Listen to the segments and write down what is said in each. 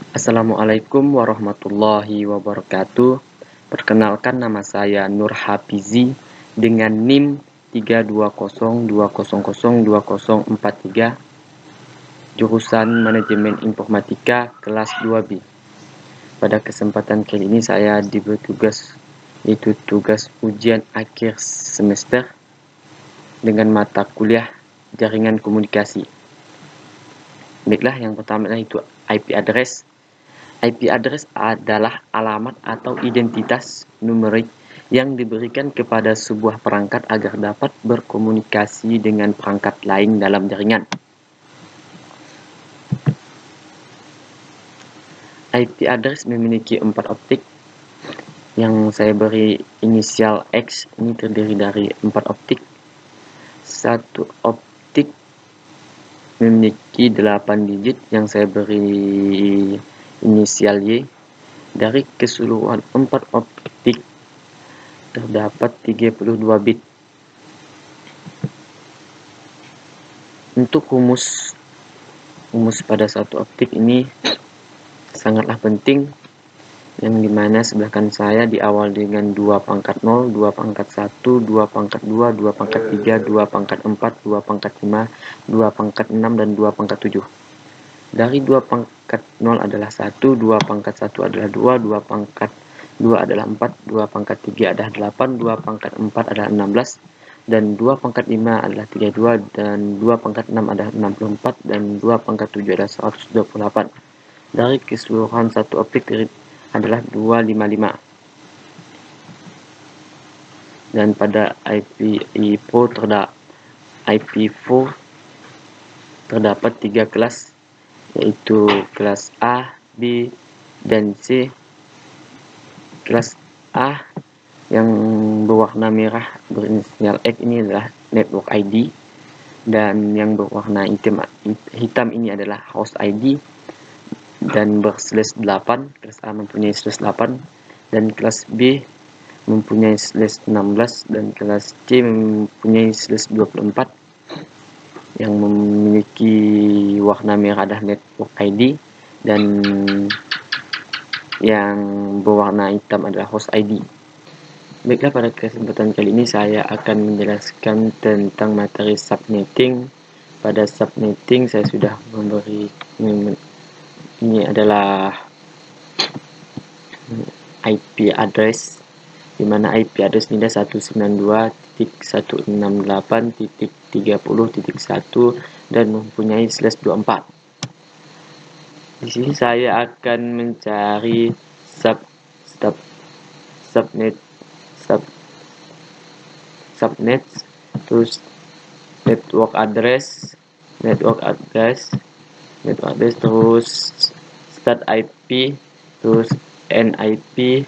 Assalamualaikum warahmatullahi wabarakatuh. Perkenalkan, nama saya Nur Hafizi dengan NIM 32020002043, jurusan Manajemen Informatika kelas 2B. Pada kesempatan kali ini saya diberi tugas, yaitu tugas ujian akhir semester dengan mata kuliah Jaringan Komunikasi. Baiklah, yang pertama itu IP address. IP address adalah alamat atau identitas numerik yang diberikan kepada sebuah perangkat agar dapat berkomunikasi dengan perangkat lain dalam jaringan. IP address memiliki 4 optik yang saya beri inisial X. Ini terdiri dari 4 optik. Satu optik memiliki 8 digit yang saya beri inisial Y. Dari keseluruhan 4 optik terdapat 32 bit. Untuk rumus pada satu optik ini sangatlah penting, yang dimana sebelah kanan saya diawal dengan 2 pangkat 0, 2 pangkat 1, 2 pangkat 2, 2 pangkat 3, 2 pangkat 4, 2 pangkat 5, 2 pangkat 6, dan 2 pangkat 7. Dari 2 pangkat 0 adalah 1, 2 pangkat 1 adalah 2, 2 pangkat 2 adalah 4, 2 pangkat 3 adalah 8, 2 pangkat 4 adalah 16, dan 2 pangkat 5 adalah 32, dan 2 pangkat 6 adalah 64, dan 2 pangkat 7 adalah 128. Dari keseluruhan satu optik adalah 255. Dan pada IP4 terdapat 3 kelas, yaitu kelas A, B, dan C. Kelas A yang berwarna merah berinisial X ini adalah network ID, dan yang berwarna hitam ini adalah host ID dan /8. Kelas A mempunyai /8, dan kelas B mempunyai /16, dan kelas C mempunyai /24. Yang memiliki warna merah adalah network ID, dan yang berwarna hitam adalah host ID. Baiklah, pada kesempatan kali ini saya akan menjelaskan tentang materi subnetting. Pada subnetting saya sudah memberi, ini adalah IP address, di mana IP address ini adalah 192.168.30.1 dan mempunyai /24. Di sini saya akan mencari subnet, terus network address, terus start IP, terus end IP,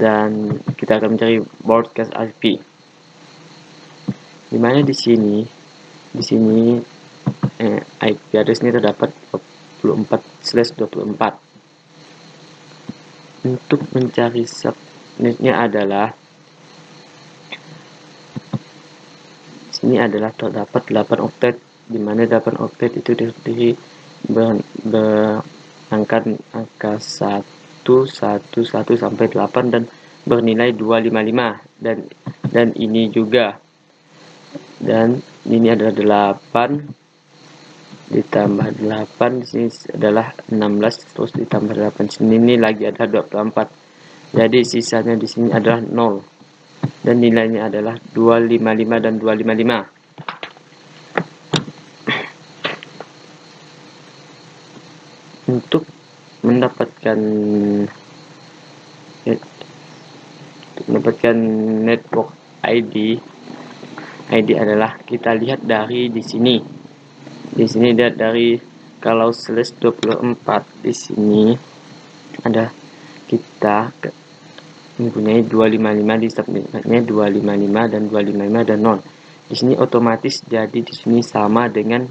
dan kita akan mencari broadcast IP. Dimana di sini IP address ini terdapat 24/24. Untuk mencari subnetnya adalah sini adalah terdapat 8 oktet, di mana 8 oktet itu terdiri berangkat angka 1 sampai 8 dan bernilai 255, dan ini juga, dan ini adalah 8 ditambah 8, di sini adalah 16, terus ditambah 8 sini ini lagi ada 24. Jadi sisanya di sini adalah 0, dan nilainya adalah 255 dan 255. Untuk mendapatkan network ID adalah kita lihat dari di sini. Di sini lihat dari kalau /24 di sini ada kita mempunyai 255 di subnetnya, 255 dan 255 dan 0. Di sini otomatis jadi di sini sama dengan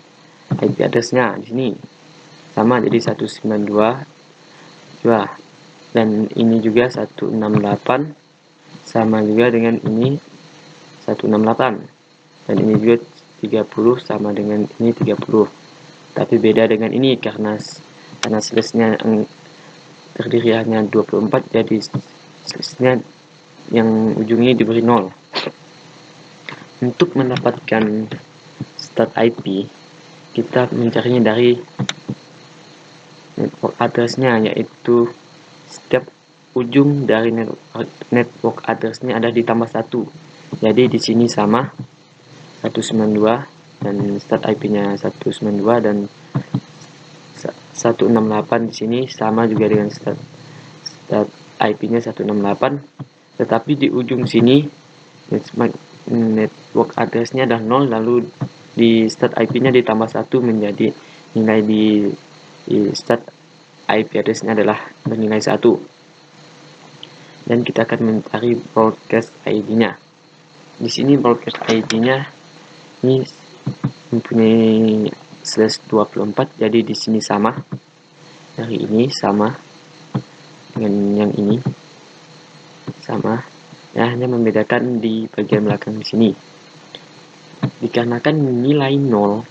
IP address-nya. Di sini sama, jadi 192, dan ini juga 168, sama juga dengan ini 168, dan ini juga 30 sama dengan ini 30. Tapi beda dengan ini karena slash-nya terdiri hanya 24, jadi selisihnya yang ujungnya diberi 0. Untuk mendapatkan start IP, kita mencarinya dari network address-nya, yaitu setiap ujung dari network address-nya ada ditambah 1. Jadi di sini sama 192 dan start IP-nya 192, dan 168 di sini sama juga dengan start IP-nya 168, tetapi di ujung sini network address-nya ada 0, lalu di start IP-nya ditambah 1 menjadi nilai di start IP address-nya adalah bernilai 1. Dan kita akan mencari broadcast ID-nya. Di sini broadcast ID-nya ini mempunyai /24, jadi di sini sama, dari ini sama dengan yang ini sama, ya, hanya membedakan di bagian belakang di sini. Dikarenakan nilai 0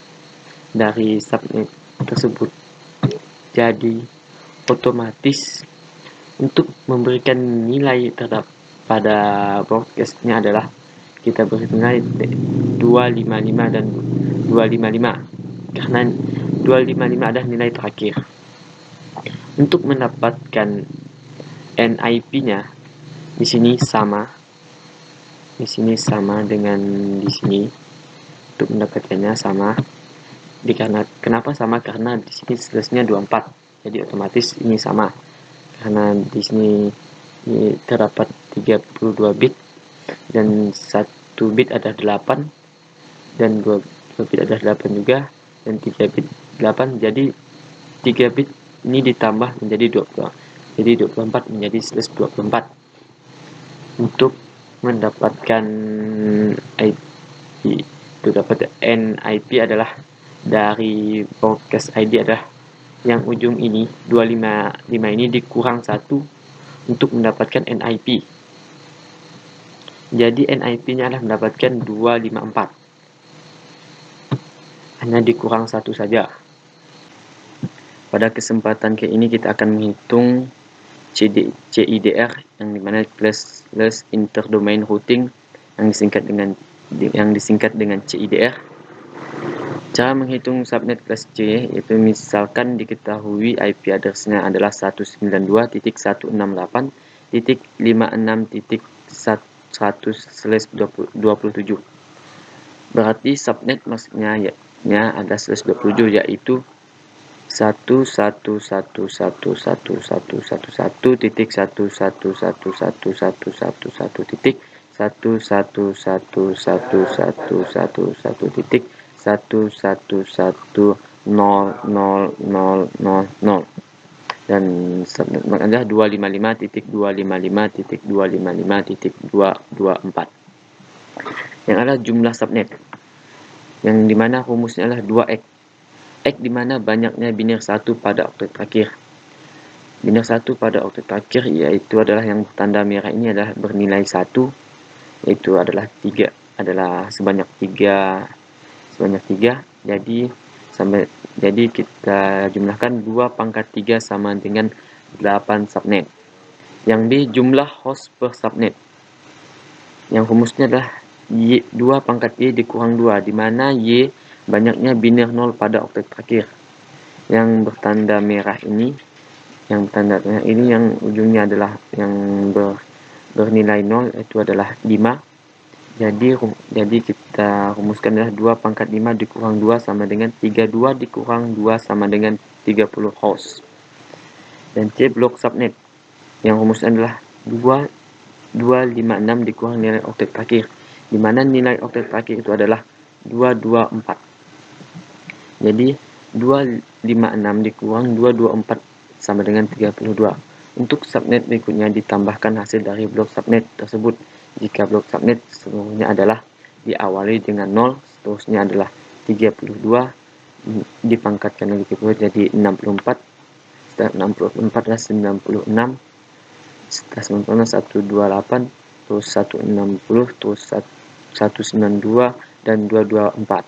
dari subnet tersebut, jadi otomatis untuk memberikan nilai terhadap pada broadcast-nya adalah kita beri nilai 255 dan 255, karena 255 adalah nilai terakhir. Untuk mendapatkan NIP-nya di sini sama dengan di sini. Untuk mendapatkannya sama, kenapa sama? Karena di sini selesainya 24, jadi otomatis ini sama. Karena di sini terdapat 32 bit dan 1 bit ada 8, dan 2 bit ada 8 juga, dan 3 bit 8, jadi 3 bit ini ditambah menjadi 20, jadi 24 menjadi 24. Untuk mendapatkan IP, untuk dapat NIP adalah dari broadcast ID adalah yang ujung ini 255 ini dikurang 1 untuk mendapatkan NIP. Jadi NIP-nya adalah mendapatkan 254, hanya dikurang 1 saja. Pada kesempatan kali ini kita akan menghitung CIDR, yang dimana Class Interdomain Routing, yang disingkat dengan CIDR. Cara menghitung subnet kelas C, yaitu misalkan diketahui IP address-nya adalah 192.168.56.100/27. Berarti subnet maksudnya ada /27, yaitu 111.111.111.111.111.111.00000, dan subnet MAC adalah 255.255.225.224, yang adalah jumlah subnet, yang dimana rumusnya adalah 2x, dimana banyaknya biner 1 pada oktet terakhir. Biner 1 pada oktet terakhir yaitu adalah yang bertanda merah ini adalah bernilai 1, yaitu adalah 3, adalah sebanyak 3. Jadi kita jumlahkan 2/3 sama dengan 8 subnet. Yang D jumlah host per subnet, yang rumusnya adalah Y 2/Y dikurang 2, di mana Y banyaknya biner 0 pada oktet terakhir. Yang bertanda merah ini, yang ujungnya adalah yang bernilai 0, itu adalah 5. Jadi kita rumuskan adalah 2/5 dikurang 2 sama dengan 32 dikurang 2 sama dengan 30 host. Dan C blok subnet, yang rumusnya adalah 256 dikurang nilai oktet terakhir, di mana nilai oktet terakhir itu adalah 224. Jadi 256 dikurang 224 sama dengan 32. Untuk subnet berikutnya ditambahkan hasil dari blok subnet tersebut. Jika blok subnet seluruhnya adalah diawali dengan 0, seterusnya adalah 32 dipangkatkan oleh 30 jadi 64. Setelah 64 adalah 96. Setelah 96 128, terus 160, terus 192 dan 224.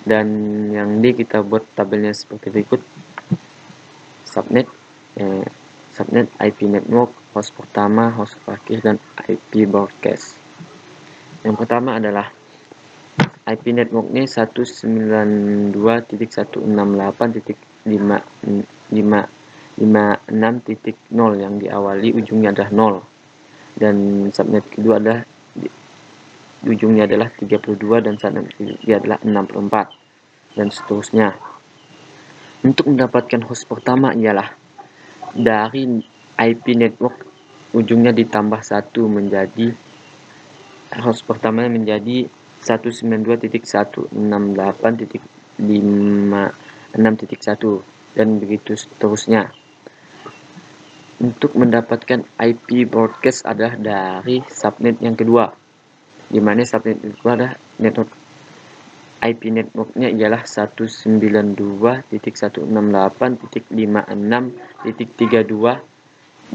Dan yang D kita buat tabelnya seperti berikut. subnet, subnet, IP network, host pertama, host terakhir, dan IP broadcast. Yang pertama adalah IP networknya 192.168.556.0 yang diawali ujungnya adalah 0, dan subnet kedua adalah ujungnya adalah 32 dan subnet ketiga adalah 64, dan seterusnya. Untuk mendapatkan host pertama ialah dari IP network ujungnya ditambah 1 menjadi host pertama menjadi 192.168.56.1 dan begitu seterusnya. Untuk mendapatkan IP broadcast adalah dari subnet yang kedua, di mana subnet yang kedua adalah network IP networknya ialah 192.168.56.32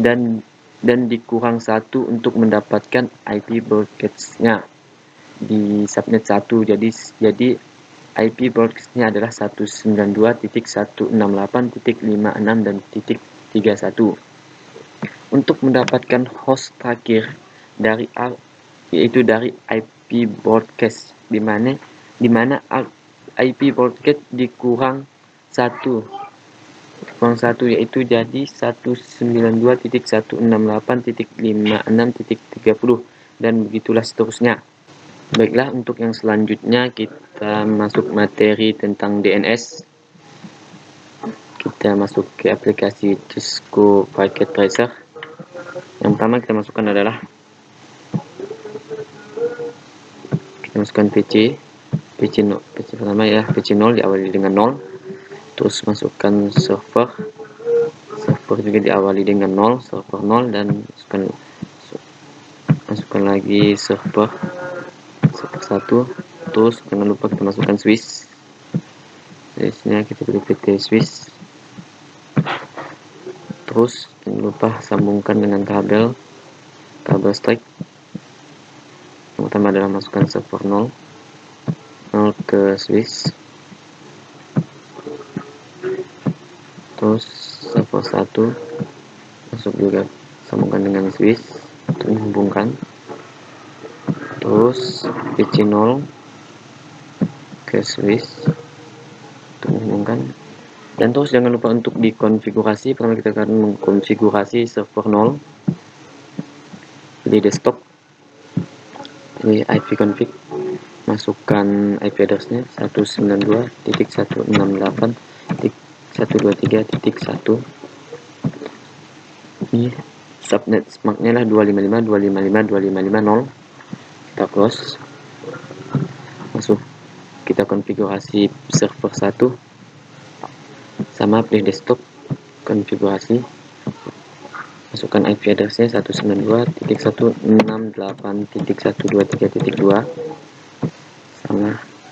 dan dikurang 1 untuk mendapatkan IP broadcastnya di subnet 1. Jadi IP broadcastnya adalah 192.168.56 dan .31. Untuk mendapatkan host terakhir yaitu dari IP broadcast, di mana IP broadcast dikurang 1 yaitu jadi 192.168.56.30 dan begitulah seterusnya. Baiklah, untuk yang selanjutnya kita masuk materi tentang DNS. Kita masuk ke aplikasi Cisco Packet Tracer. Yang pertama kita masukkan adalah PC pertama ya, PC 0 diawali dengan 0. Terus masukkan server juga diawali dengan 0, server 0, dan masukkan lagi server 1. Terus jangan lupa kita masukkan switchnya, kita pilih PT switch. Terus jangan lupa sambungkan dengan kabel strike. Yang pertama adalah masukkan server 0 ke switch, terus server 1 masuk juga, sambungkan dengan switch untuk menghubungkan, terus PC 0 ke switch untuk menghubungkan, dan terus jangan lupa untuk dikonfigurasi. Pertama kita akan mengkonfigurasi server 0, pilih desktop, pilih IP config, masukkan IP address-nya 192.168.123.1. ini subnet SMAC-nya lah 255.255.255.0. kita close, kita konfigurasi server 1 sama, pilih desktop, konfigurasi, masukkan IP address-nya 192.168.123.2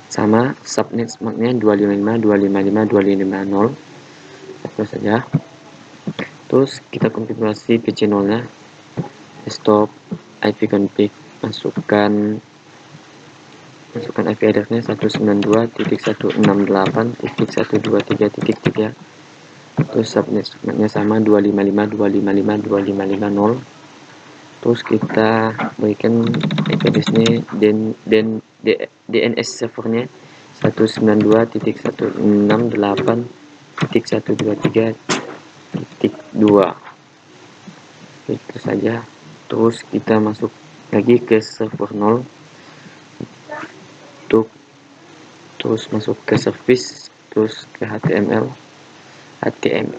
sama subnet SMAC-nya 255.255.255.0. terus saja. Terus kita konfigurasi PC 0 nya, desktop, IP config, masukkan IP address-nya 192.168.123.3. terus subnet-nya sama 255.255.255.0. terus kita berikan IP address-nya DNS servernya 192.168.123.2. itu saja. Terus kita masuk lagi ke server 0, terus masuk ke service, terus ke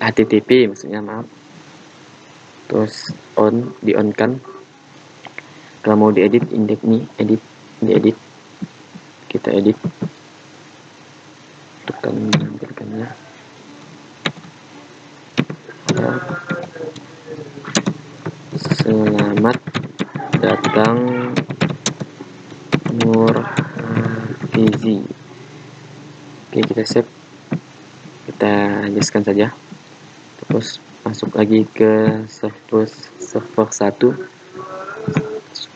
HTTP maksudnya, maaf. Terus di-on-kan. Kalau mau diedit indeks nih, diedit, kita edit, tekan menampilkannya. Selamat datang Nur Hafizi. Oke, kita save, kita jelaskan saja. Terus masuk lagi ke server 1,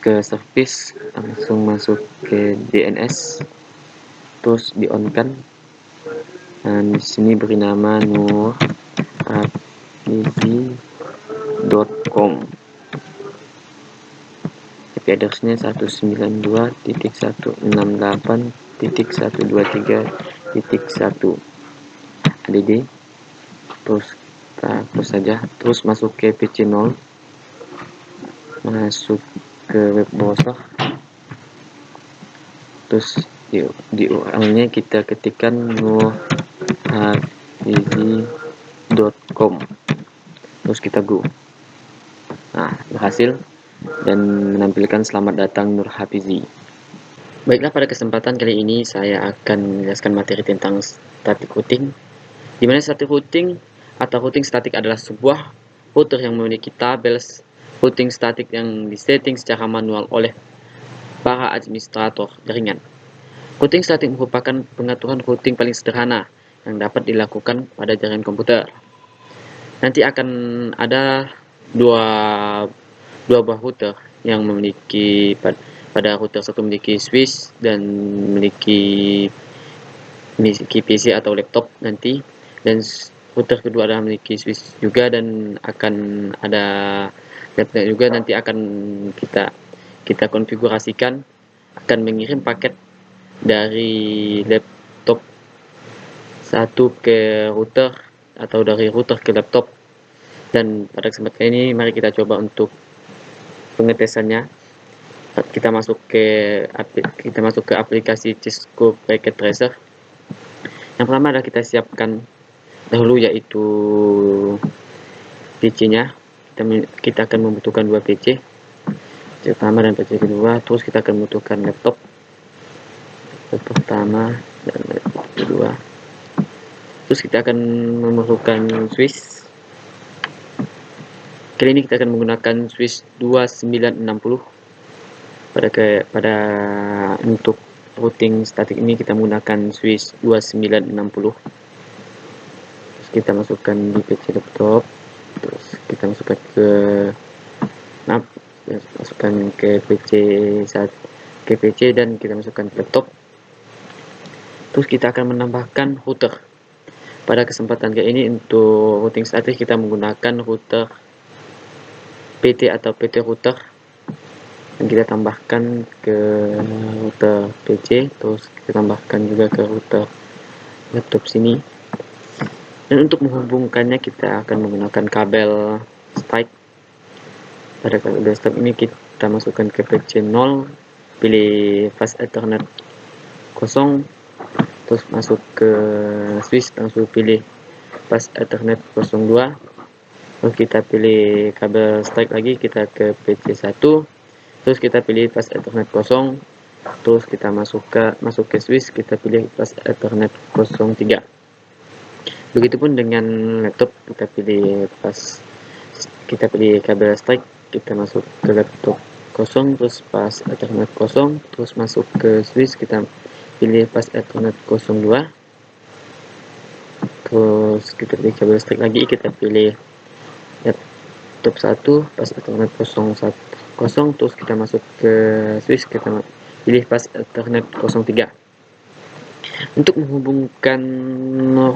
ke service, langsung masuk ke DNS, terus di-on kan, dan di sini beri nama Nur .com. IP address-nya 192.168.123.1 add. Terus kita hapus saja, terus masuk ke PC0, masuk ke web browser, terus di URL-nya kita ketikkan nurhafizi.com, terus kita go. Nah, berhasil dan menampilkan selamat datang Nur Hafizi. Baiklah, pada kesempatan kali ini saya akan menjelaskan materi tentang static routing, di mana static routing atau routing statik adalah sebuah router yang memiliki tabel routing statik yang disetting secara manual oleh para administrator jaringan. Routing statik merupakan pengaturan routing paling sederhana yang dapat dilakukan pada jaringan komputer. Nanti akan ada dua buah router yang memiliki, pada router satu memiliki switch dan memiliki PC atau laptop nanti, dan router kedua adalah memiliki switch juga dan akan ada laptop juga. Nanti akan kita konfigurasikan, akan mengirim paket dari laptop satu ke router atau dari router ke laptop. Dan pada kesempatan ini mari kita coba untuk pengetesannya. Kita masuk ke aplikasi Cisco Packet Tracer. Yang pertama adalah kita siapkan dahulu yaitu PC-nya. Kita akan membutuhkan dua PC pertama dan PC kedua. Terus kita akan membutuhkan laptop pertama dan laptop kedua. Terus kita akan memerlukan switch. Kali ini kita akan menggunakan switch 2960. Pada untuk routing statik ini kita menggunakan switch 2960. Terus kita masukkan di PC laptop, terus kita masukkan ke PC dan kita masukkan ke laptop. Terus kita akan menambahkan router. Pada kesempatan kali ini untuk routing statik kita menggunakan router PT atau PT router, dan kita tambahkan ke router PC, terus kita tambahkan juga ke router laptop sini. Dan untuk menghubungkannya kita akan menggunakan kabel strike. Pada kabel strike ini kita masukkan ke PC0, pilih fast ethernet 0, terus masuk ke switch, langsung pilih fast ethernet 02, terus kita pilih kabel strike lagi, kita ke PC1, terus kita pilih fast ethernet 0, terus kita masuk ke switch, kita pilih fast ethernet 03. Begitupun dengan laptop, kita pilih kabel strike, kita masuk ke laptop 0, terus fast ethernet 0, terus masuk ke switch, kita pilih fast ethernet 02, terus kita pilih kabel strike lagi, kita pilih laptop 1 fast ethernet 01, terus kita masuk ke switch, kita pilih fast ethernet 03. Untuk menghubungkan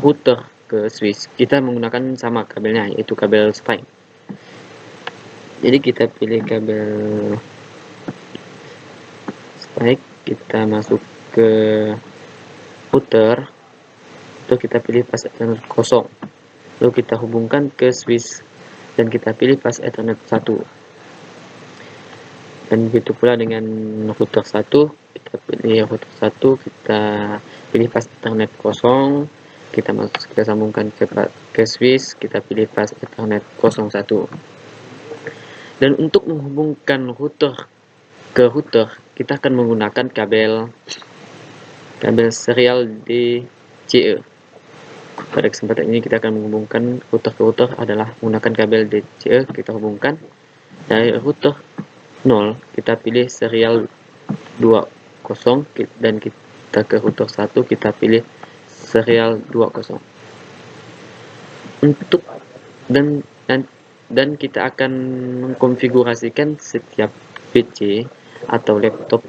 router ke switch kita menggunakan sama kabelnya, yaitu kabel strike. Jadi kita pilih kabel strike, kita masuk ke router, terus kita pilih fast ethernet 0, lalu kita hubungkan ke switch dan kita pilih fast ethernet 1. Dan begitu pula dengan router 1, kita pilih router 1, kita pilih fast ethernet 0, kita sambungkan ke switch, kita pilih fast ethernet 01. Dan untuk menghubungkan router ke router kita akan menggunakan kabel serial DCE. Pada kesempatan ini kita akan menghubungkan router ke router adalah menggunakan kabel DCE. Kita hubungkan dari router 0, kita pilih serial 20, dan kita ke router 1, kita pilih serial 20. Untuk dan kita akan mengkonfigurasikan setiap PC atau laptop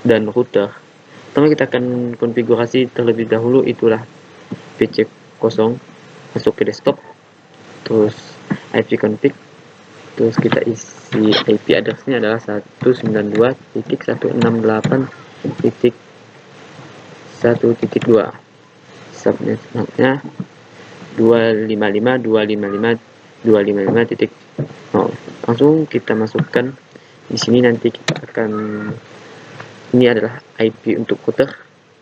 dan router. Pertama kita akan konfigurasi terlebih dahulu, itulah PC 0, masuk ke desktop, terus ipconfig, terus kita isi IP address-nya adalah 192.168.1.2. subnetnya 255.255.255.0. langsung kita masukkan di sini. Nanti kita akan, ini adalah IP untuk router,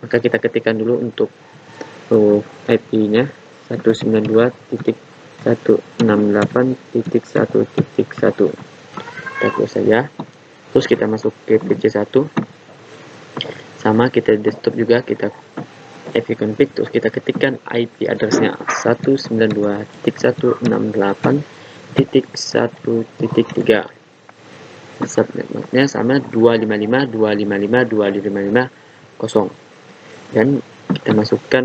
maka kita ketikkan dulu untuk IP-nya 192.168.1.1. kita close saja. Terus kita masuk ke PC1, sama kita desktop juga, kita fvconfig, terus kita ketikkan IP address-nya 192.168.1.3. subnetnya sama 255.255.255.0, dan kita masukkan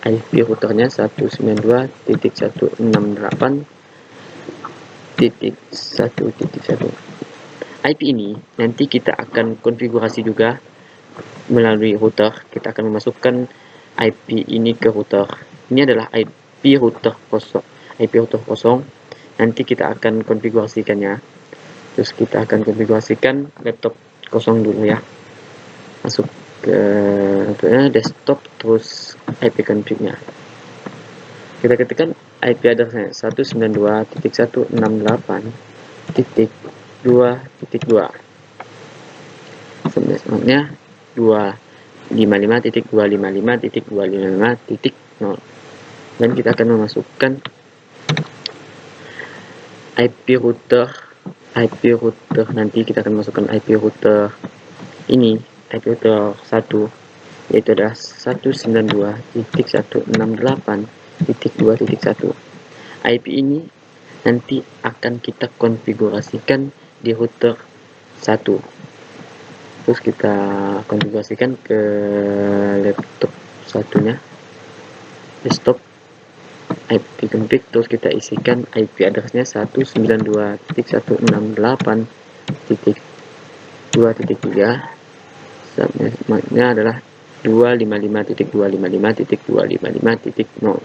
IP routernya 192.168.1.1. IP ini nanti kita akan konfigurasi juga melalui router. Kita akan memasukkan IP ini ke router. Ini adalah IP router kosong. Nanti kita akan konfigurasikannya. Terus kita akan konfigurasikan laptop kosong dulu ya. Masuk ke desktop, terus IP config-nya. Kita ketikkan IP address-nya 192.168.2.2. Sebenarnya 255.255.255.0, dan kita akan memasukkan IP router. Nanti kita akan masukkan IP router ini, IP router 1, yaitu adalah 192.168.2.1. IP ini nanti akan kita konfigurasikan di router 1. Terus kita konfigurasikan ke laptop satunya, desktop, IP config, terus kita isikan IP address-nya 192.168.2.3. subnetnya adalah 255.255.255.0,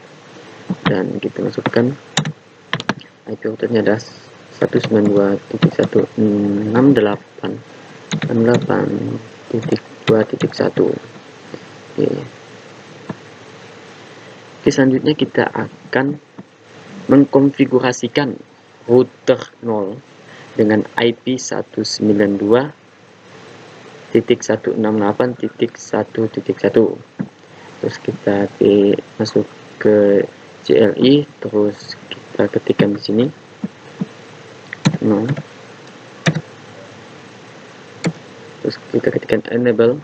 dan kita masukkan IP routernya adalah 192.168.2.1. Oke, selanjutnya kita akan mengkonfigurasikan router 0 dengan IP 192.168.1.1. terus kita masuk ke CLI, terus kita ketikkan di sini 0, terus kita ketikkan enable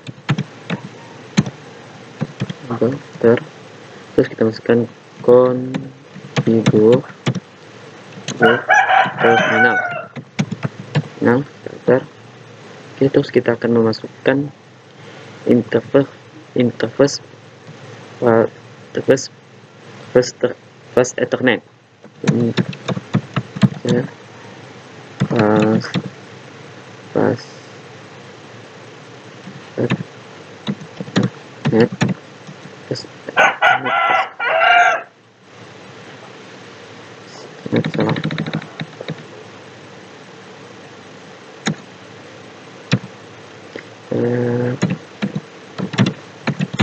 terus kita masukkan configure terminal. Oke, terus kita akan memasukkan interface fast Ethernet. Fast Ethernet. Salah.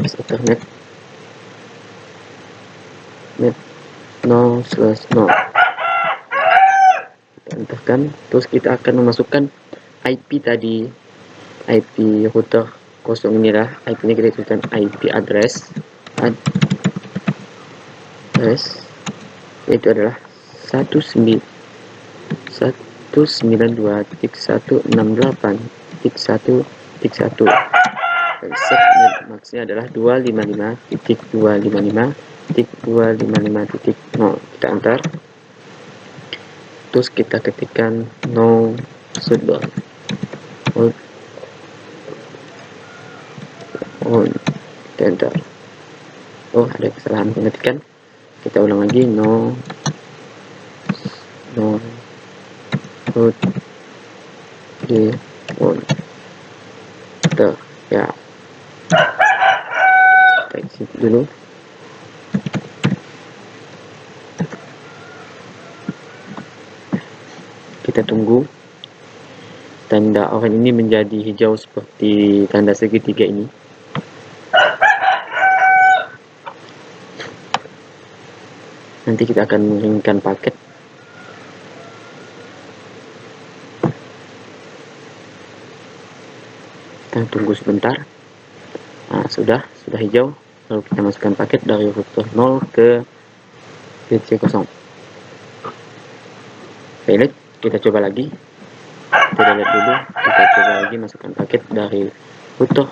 Ethernet net 0/0. Kita enterkan, terus kita akan memasukkan IP tadi, IP router kosong ini lah. IP-nya kita tuliskan IP address, yaitu adalah 192.168.1.1. subnet maksnya adalah 255.255.255.0. kita enter, terus kita ketikkan no shutdown on, kita enter. Oh, ada kesalahan pengetikan, kita ulang lagi, no root di on ya. Kita exit dulu. kita tunggu tanda oranye ini menjadi hijau seperti tanda segitiga ini. Nanti kita akan mengirimkan paket. Kita tunggu sebentar. Nah, sudah hijau. Lalu kita masukkan paket dari router 0 ke PC 0. Pilih, kita coba lagi. Kita lihat dulu, kita coba lagi masukkan paket dari router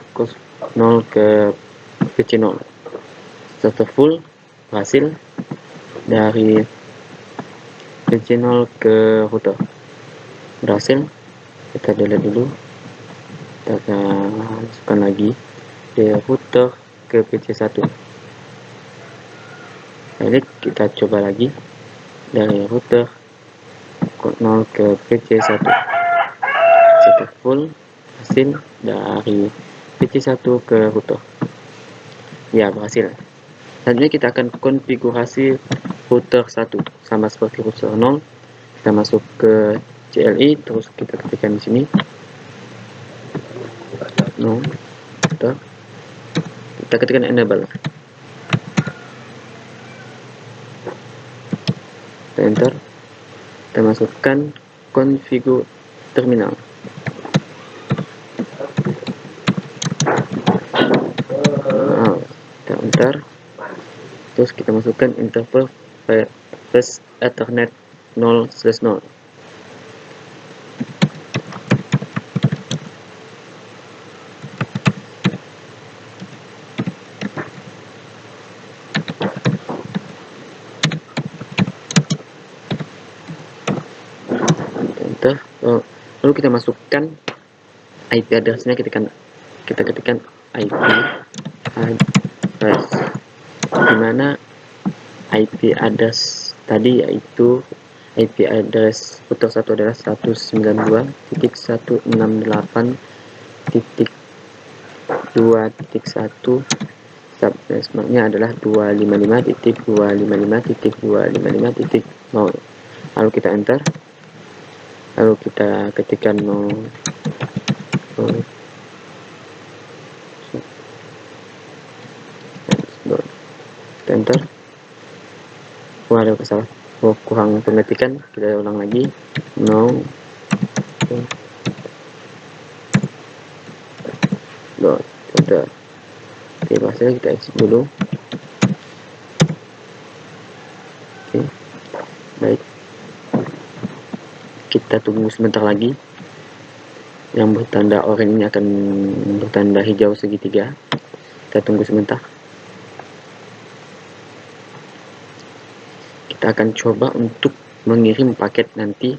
0 ke PC 0. Setelah full, berhasil. Dari PC 0 ke router berhasil. Kita delete dulu, kita masukkan lagi dari router ke PC 1. Pilih, kita coba lagi dari router 0 ke PC 1. Setelah full, hasil dari PC 1 ke router. Ya, berhasil. Selanjutnya kita akan konfigurasi router 1 sama seperti router 0. Kita masuk ke CLI, terus kita ketikkan di sini no, kita ketikkan enable, kita enter, kita masukkan configure terminal. Nah, kita enter, terus kita masukkan interface Ethernet 0/0. Enter. Lalu kita masukkan IP address-nya, kita ketikkan IP address, dimana IP address tadi yaitu IP address router 1 adalah 192.168.2.1, subnetnya adalah 255.255.255.0. lalu kita enter, lalu kita ketikkan kita enter. Ada kesalahan, kurang pengetikan, kita ulang lagi. Udah. Oke, bahasanya kita exit dulu. Oke, baik, kita tunggu sebentar lagi. Yang bertanda oranye ini akan bertanda hijau segitiga. Kita tunggu sebentar. Kita akan coba untuk mengirim paket nanti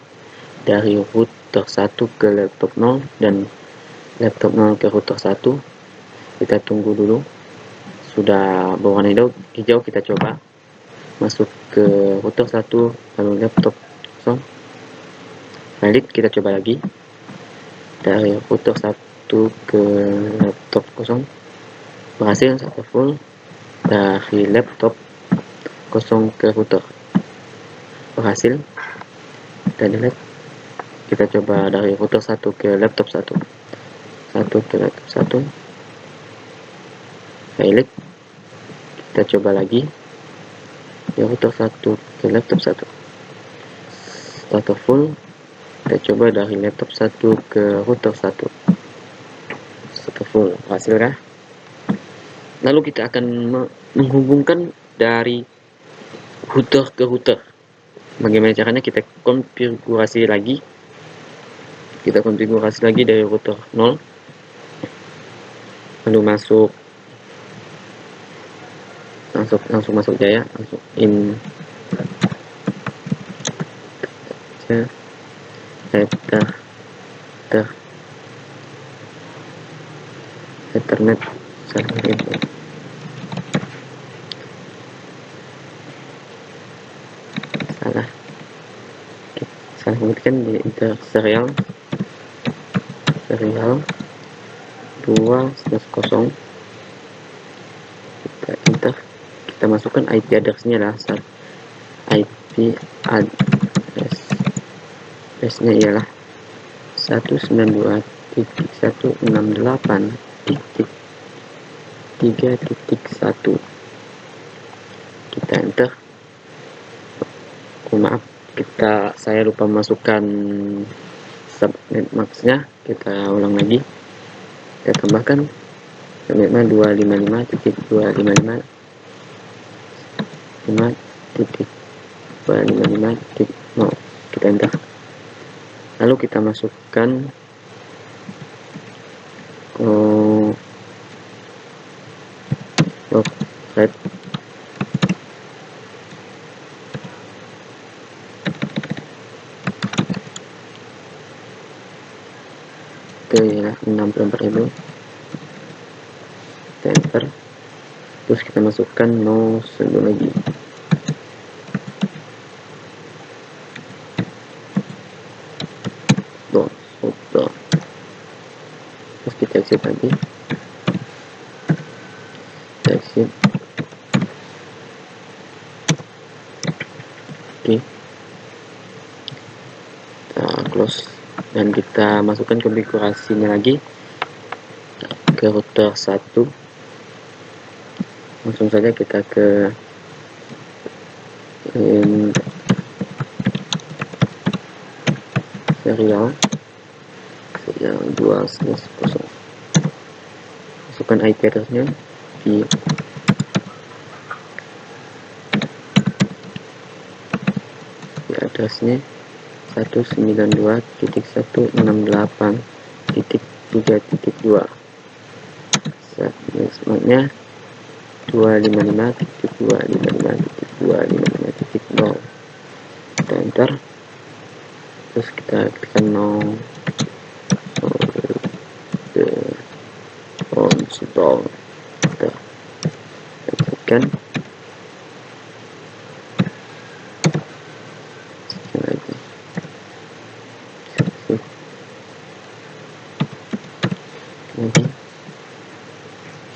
dari router 1 ke laptop 0 dan laptop 0 ke router 1. Kita tunggu dulu. Sudah berwarna hijau, kita coba masuk ke router 1 lalu laptop 0. Balik, kita coba lagi dari router 1 ke laptop 0. Berhasil, successful. Dari laptop 0 ke router berhasil. Dan delete. Kita coba dari router 1 ke laptop 1 ke laptop 1. Pilih, kita coba lagi dari router 1 ke laptop 1. Setelah full, kita coba dari laptop 1 ke router 1. Setelah full, hasil kah? Lalu kita akan menghubungkan dari router ke router. Bagaimana caranya? Kita konfigurasi lagi. Dari router 0. Lalu langsung masuk Jaya, langsung in Ethernet salah kemudian di serial 2/0. Kita enter, kita masukkan IP address-nya lah, IP address MAC-nya ialah 192.168.3.1. Kita enter. Maaf, saya lupa masukkan subnet max-nya. Kita ulang lagi. Kita tambahkan subnetnya 255.5.255.0. Kita enter. Lalu kita masukkan thread. Itu ya 64.000. Kita enter. Terus kita masukkan no satu lagi. Terus kita exit lagi. Kita exit. Oke. Kita close dan kita masukkan konfigurasinya lagi ke router 1. Langsung saja kita ke serial 2/0. Masukkan IP address-nya di address-nya 192.168.3.2. Subnetnya 255.255.255.0. Kita enter. Terus kita tekan no install. Kita exitkan.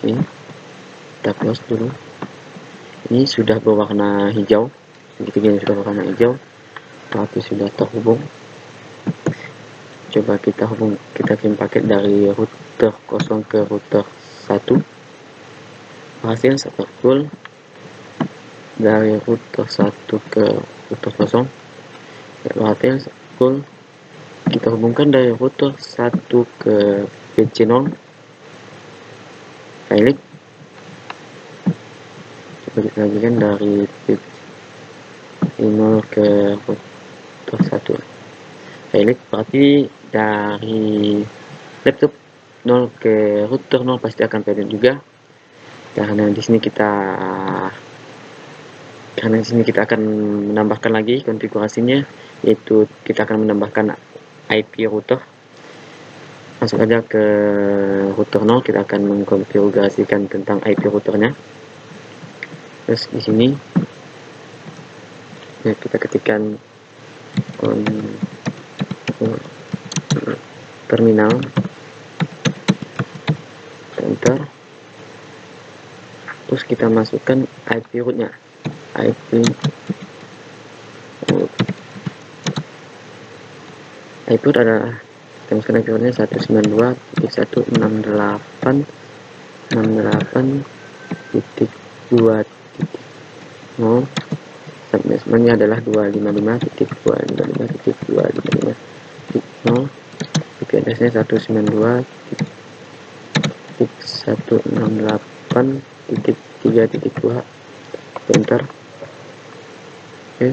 Kita close dulu. Ini sudah berwarna hijau, segitiga sudah berwarna hijau, berarti sudah terhubung. Coba kita kirim paket dari router 0 ke router 1. Hasil successful dari router 1 ke router 0. Berarti successful. Kita hubungkan dari router 1 ke PC0. Pilot. Coba kita lanjutkan dari PC0 ke router 1. Pilot berarti dari laptop 0 ke router 0 pasti akan pilot juga. Karena di sini kita akan menambahkan lagi konfigurasinya, yaitu kita akan menambahkan IP router. Masuk aja ke router 0, kita akan mengkonfigurasikan tentang IP routernya. Terus di sini kita ketikkan terminal, enter. Terus kita masukkan IP root-nya. IP root adalah, kita masukkan IP root-nya 192.168.2.0. Subnetnya adalah 255.255.255.0. IP address-nya 192.168.3.2. Enter. Oke,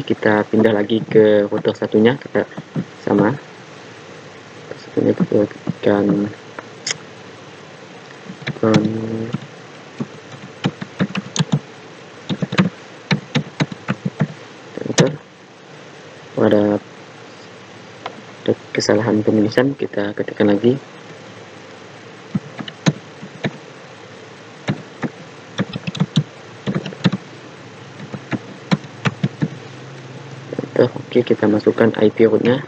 kita pindah lagi ke router satunya. Kita sama satunya kita ketikkan enter. Ada kesalahan penulisan, kita ketikkan lagi. Oke, kita masukkan IP root-nya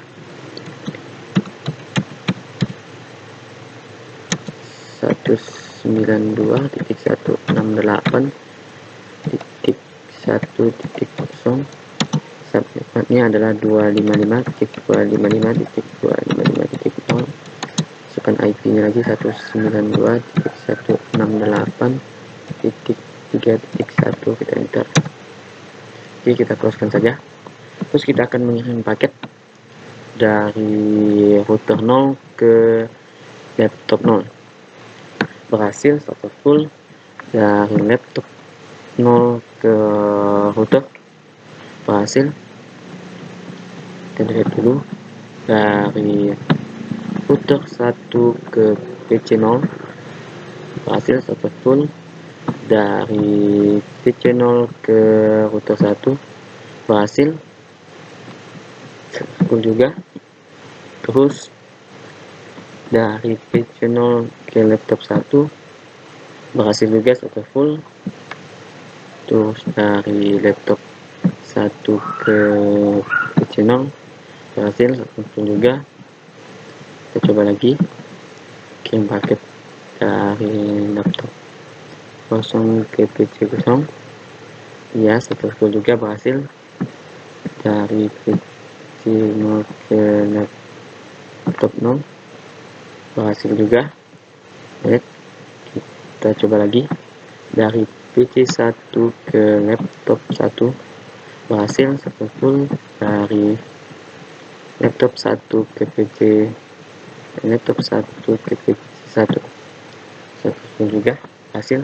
192.168.1.0 subnetnya adalah 255.255.255.0. masukkan IP-nya lagi 192.168.3.1, kita enter. Oke, kita closekan saja. Terus kita akan mengirim paket dari router 0 ke laptop 0. Berhasil successful dari laptop 0 ke router. Berhasil. Kita delete dulu. Dari router 1 ke PC 0. Berhasil successful. Dari PC 0 ke router 1. Berhasil successful juga. Terus dari PC 0 ke laptop 1 berhasil juga successful. Terus dari laptop 1 ke PC 0 berhasil successful juga. Kita coba lagi kirim paket dari laptop 0 ke PC 0. Ya, successful juga, berhasil. Dari PC 0 ke laptop 0 berhasil juga. Baik, kita coba lagi dari PC 1 ke laptop 1 berhasil successful. Dari laptop 1 ke PC laptop 1 ke PC 1 successful juga, hasil.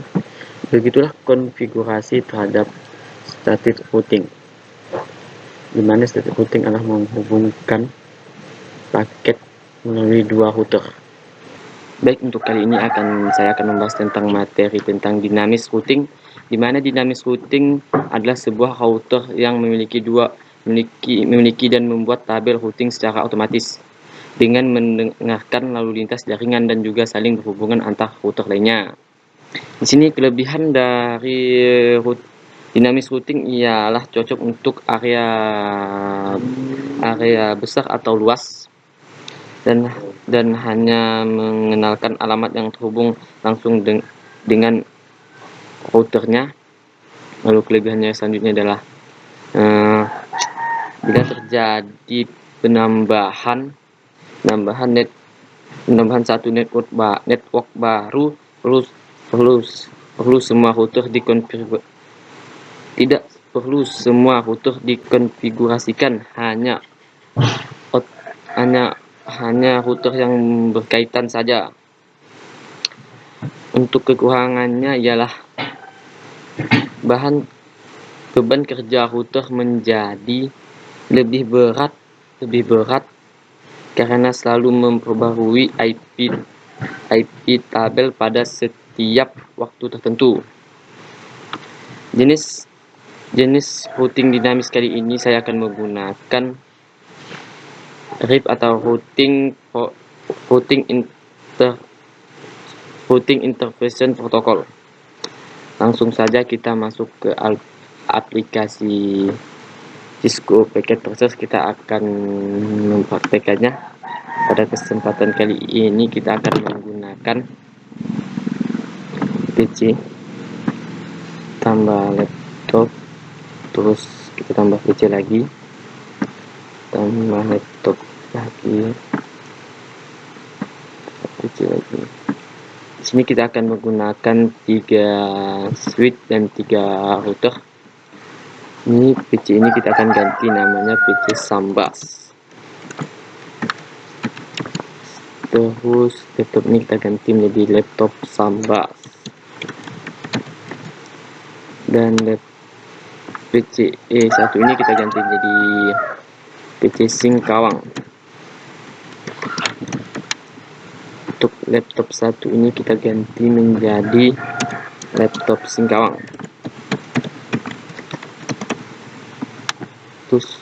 Begitulah konfigurasi terhadap static routing, dimana static routing adalah menghubungkan paket melalui dua router. Baik, untuk kali ini saya akan membahas tentang materi tentang dinamis routing, di mana dinamis routing adalah sebuah router yang memiliki dan membuat tabel routing secara otomatis dengan mendengarkan lalu lintas jaringan dan juga saling berhubungan antar router lainnya. Di sini kelebihan dari dinamis routing ialah cocok untuk area besar atau luas, dan hanya mengenalkan alamat yang terhubung langsung dengan routernya. Lalu kelebihannya selanjutnya adalah bila terjadi penambahan satu network baru, perlu semua router dikonfigurasikan, hanya router yang berkaitan saja. Untuk kekurangannya ialah beban kerja router menjadi lebih berat karena selalu memperbarui IP tabel pada setiap waktu tertentu. Jenis routing dinamis kali ini saya akan menggunakan RIP atau routing interface protocol. Langsung saja kita masuk ke aplikasi Cisco Packet Tracer. Kita akan mempraktekannya. Pada kesempatan kali ini kita akan menggunakan PC tambah laptop, terus kita tambah PC lagi, tambah laptop lagi, PC lagi. Di sini kita akan menggunakan 3 switch dan 3 router. Ini PC ini kita akan ganti namanya PC Sambas. Terus laptop ini kita ganti menjadi laptop Sambas. Dan PC E1 ini kita ganti menjadi PC Singkawang. Untuk laptop 1 ini kita ganti menjadi laptop Singkawang. Terus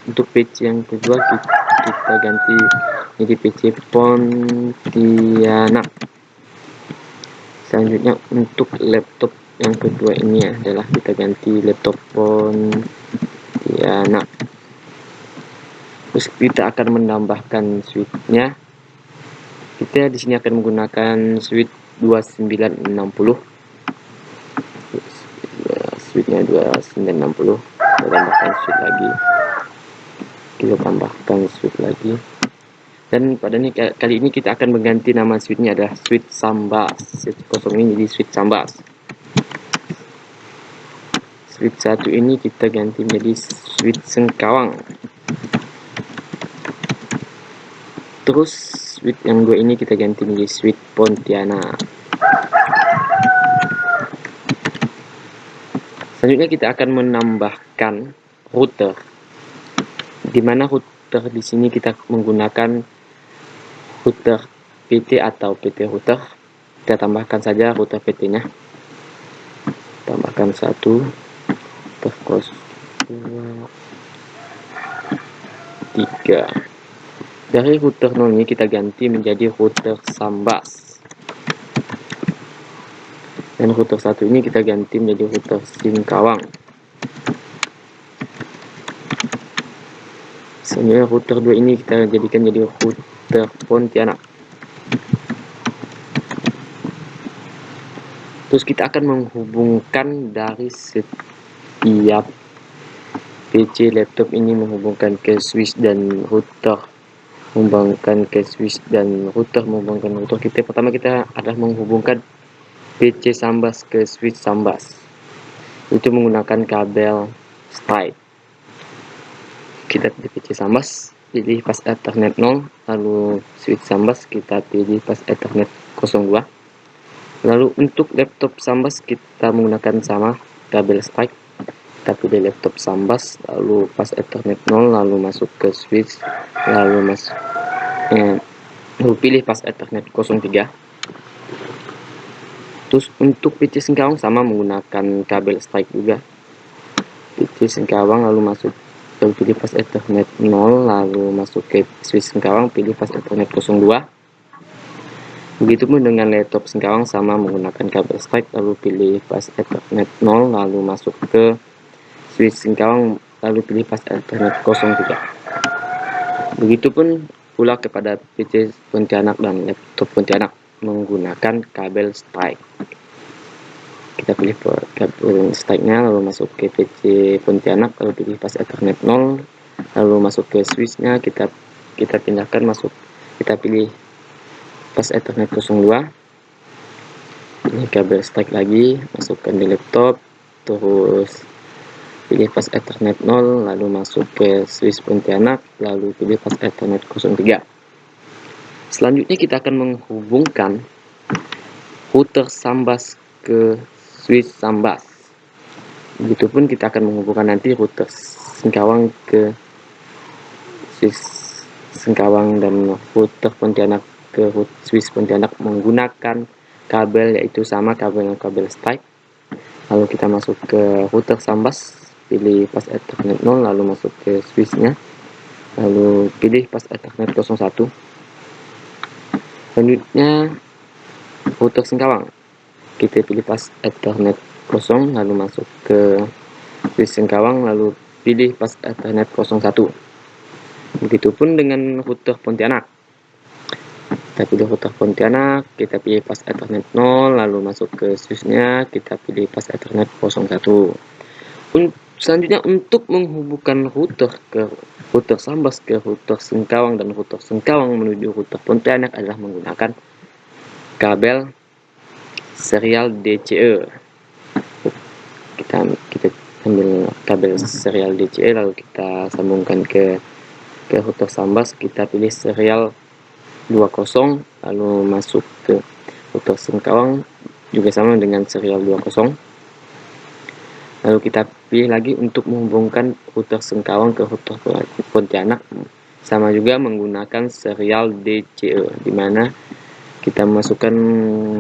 untuk PC yang kedua kita ganti jadi PC Pontianak. Selanjutnya untuk laptop yang kedua ini adalah kita ganti laptop Pontianak. Terus kita akan menambahkan switch-nya. Kita di sini akan menggunakan switch 2960. switchnya 2960. Kita tambahkan switch lagi, dan pada kali ini kita akan mengganti nama switchnya adalah switch Sambas. Switch kosong ini jadi switch Sambas. Switch 1 ini kita ganti menjadi switch Sengkawang. Terus switch yang 2 ini kita ganti menjadi switch Pontianak. Selanjutnya kita akan menambahkan router, di mana router di sini kita menggunakan router PT atau PT router. Kita tambahkan saja router PT-nya. Tambahkan 1 terus 2 3. Dari router 0 ini kita ganti menjadi router Sambas. Dan router 1 ini kita ganti menjadi router Singkawang. Selanjutnya router 2 ini kita jadikan jadi router Pontianak. Terus kita akan menghubungkan dari setiap PC laptop ini, menghubungkan ke switch dan router, menghubungkan ke switch dan router, menghubungkan router. Pertama kita adalah menghubungkan PC Sambas ke switch Sambas, itu menggunakan kabel strike. Kita pilih PC Sambas, pilih pas Ethernet 0, lalu switch Sambas kita pilih pas Ethernet 02. Lalu untuk laptop Sambas kita menggunakan sama kabel strike. Kita pilih laptop Sambas, lalu pas Ethernet 0, lalu masuk ke switch, lalu pilih pas Ethernet 03. Terus untuk PC Sengkawang sama, menggunakan kabel strike juga. PC Sengkawang lalu pilih pas Ethernet 0, lalu masuk ke switch Sengkawang, pilih pas Ethernet 02. Begitupun dengan laptop Sengkawang sama, menggunakan kabel strike, lalu pilih pas Ethernet 0, lalu masuk ke switch Sengkawang, lalu pilih pas Ethernet 03. Begitupun pula kepada PC Pontianak dan laptop Pontianak menggunakan kabel strike. Kita pilih kabel strike-nya, lalu masuk ke PC Pontianak, lalu pilih pas Ethernet 0, lalu masuk ke switch-nya, kita pindahkan masuk, kita pilih pas Ethernet 02. Ini kabel strike lagi, masukkan di laptop, terus pilih pas Ethernet 0, lalu masuk ke switch Pontianak, lalu pilih pas Ethernet 03. Selanjutnya kita akan menghubungkan router Sambas ke switch Sambas. Begitupun kita akan menghubungkan nanti router Sengkawang ke switch Sengkawang dan router Pontianak ke switch Pontianak menggunakan kabel, yaitu sama kabel strike. Lalu kita masuk ke router Sambas, pilih pas Ethernet 0, lalu masuk ke switch-nya, lalu pilih pas Ethernet 01. Selanjutnya router Sengkawang, kita pilih pas Ethernet 0, lalu masuk ke switch Sengkawang, lalu pilih pas Ethernet 01. Begitupun dengan router Pontianak. Kita pilih router Pontianak, kita pilih pas Ethernet 0, lalu masuk ke switch-nya, kita pilih pas Ethernet 01. Selanjutnya untuk menghubungkan router Sambas ke router Sengkawang dan router Sengkawang menuju router Pontianak adalah menggunakan kabel serial DCE. Kita ambil kabel serial DCE, lalu kita sambungkan ke router Sambas, kita pilih serial 20, lalu masuk ke router Sengkawang juga sama dengan serial 20. Lalu kita pilih lagi untuk menghubungkan router Sengkawang ke router Pontianak, sama juga menggunakan serial DCE, dimana kita masukkan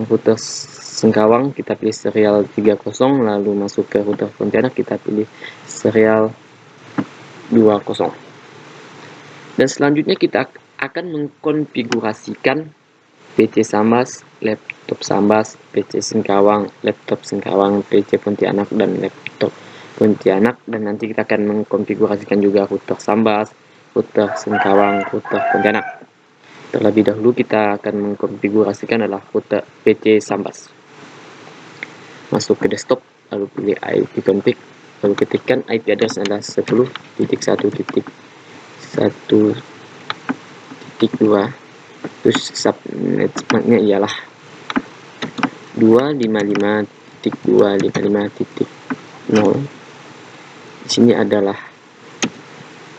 router Sengkawang, kita pilih serial 30, lalu masuk ke router Pontianak, kita pilih serial 20. Dan selanjutnya kita akan mengkonfigurasikan PC Sambas, laptop Sambas, PC Sengkawang, laptop Sengkawang, PC Pontianak, dan laptop Pontianak. Dan nanti kita akan mengkonfigurasikan juga router Sambas, router Sengkawang, router Pontianak. Terlebih dahulu kita akan mengkonfigurasikan adalah router PC Sambas. Masuk ke desktop, lalu pilih IP config, lalu ketikkan IP address adalah 10.1.1.2, terus subnetnya ialah 255.255.0. Di sini adalah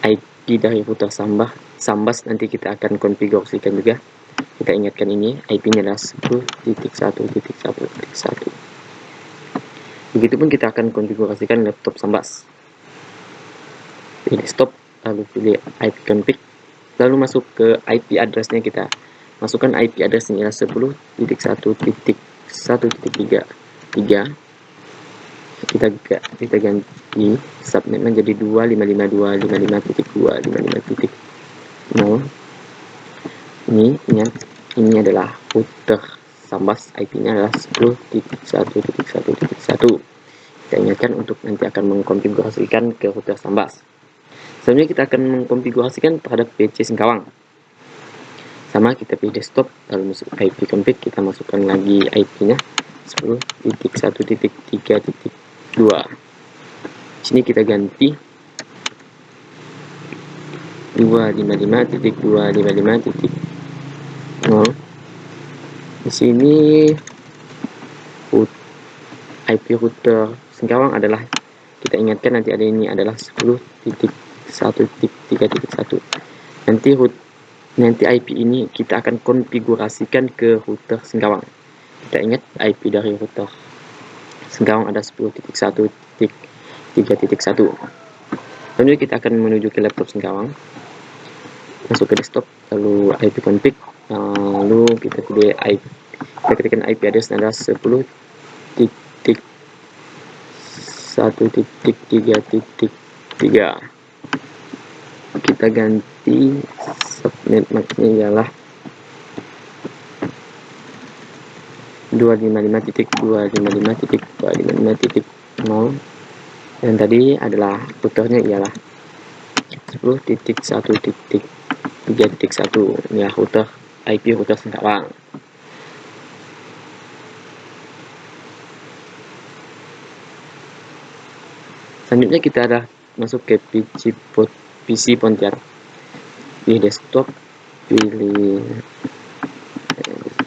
IP dari router Sambas, nanti kita akan konfigurasikan juga. Kita ingatkan ini IP-nya adalah 10.1.1.1. Begitupun kita akan konfigurasikan laptop Sambas. Pilih stop, lalu pilih IP config, lalu masuk ke IP address-nya. Kita masukkan IP address-nya adalah 10.1.1.3. Kita ganti subnet menjadi 255.255.255.0. Ini adalah router Sambas, IP-nya adalah 10.1.1.1. Kita ingatkan untuk nanti akan mengkonfigurasikan ke router Sambas. Selanjutnya kita akan mengkonfigurasikan terhadap PC Singkawang. Sama, kita pilih desktop, lalu masuk IP config, kita masukkan lagi IP-nya 10.1.3.2. Sini kita ganti 255.255.0. Di sini IP router Singkawang adalah, kita ingatkan nanti ada ini adalah 10.1.3.1. Nanti IP ini kita akan konfigurasikan ke router Singkawang. Kita ingat IP dari router Singkawang ada 10.1.3.1. Lalu kita akan menuju ke laptop Singkawang, masuk ke desktop, lalu IP config, lalu kita pilih IP, kita ketikkan IP address adalah 10.1.3.3. kita ganti subnet MAC-nya ialah 255.255.255.0, dan tadi adalah routernya ialah 10.1.3.1. ini router IP router Singkawang. Selanjutnya kita ada masuk ke PC Pontianak, pilih desktop, pilih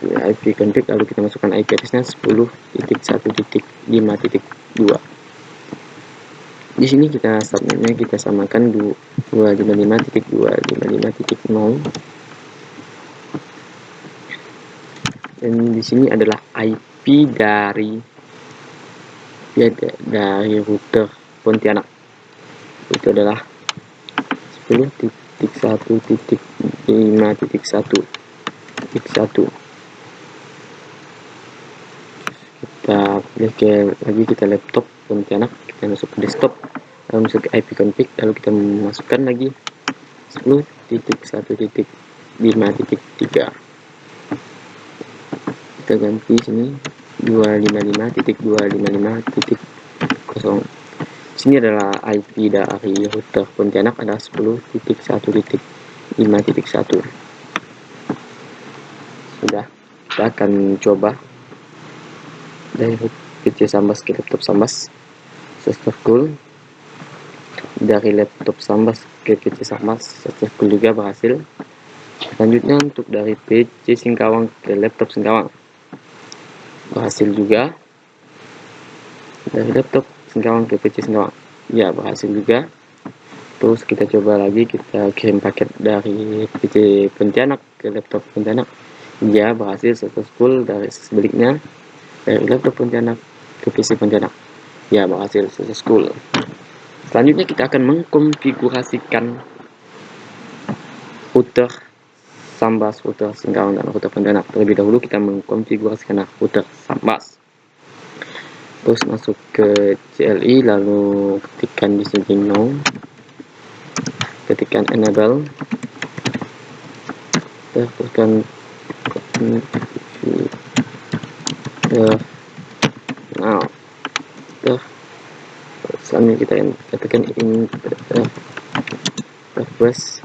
IP config, lalu kita masukkan IP address-nya 10.1.5.2. Di sini kita subnetnya kita samakan 255.255.0, dan di sini adalah IP dari router Pontianak, itu adalah 10.1.5.1. Kita pilih lagi kita laptop Pontianak, kita masuk ke desktop, lalu masuk ke IP config, lalu kita masukkan lagi 10.1.5.3. kita ganti sini 255.255.0. sini adalah IP dari router Pontianak adalah 10.1.5.1. Sudah, kita akan coba dari PC Sambas ke laptop Sambas. Successful. Dari laptop Sambas ke PC Sambas successful juga, berhasil. Selanjutnya untuk dari PC Singkawang ke laptop Singkawang, berhasil juga. Dari laptop Singkawang ke PC Singkawang, ya berhasil juga. Terus kita coba lagi, kita kirim paket dari PC Pontianak ke laptop Pontianak, ya berhasil successful. Dari sebaliknya, dari laptop Pontianak ke PC Pontianak, ya berhasil successful. Selanjutnya kita akan mengkonfigurasikan router Sambas, router Singkawang, dan router Pontianak. Terlebih dahulu kita mengkonfigurasikan router Sambas. Terus masuk ke CLI, lalu ketikkan di sini no, ketikkan enable, teruskan now, selanjutnya kita ketikkan request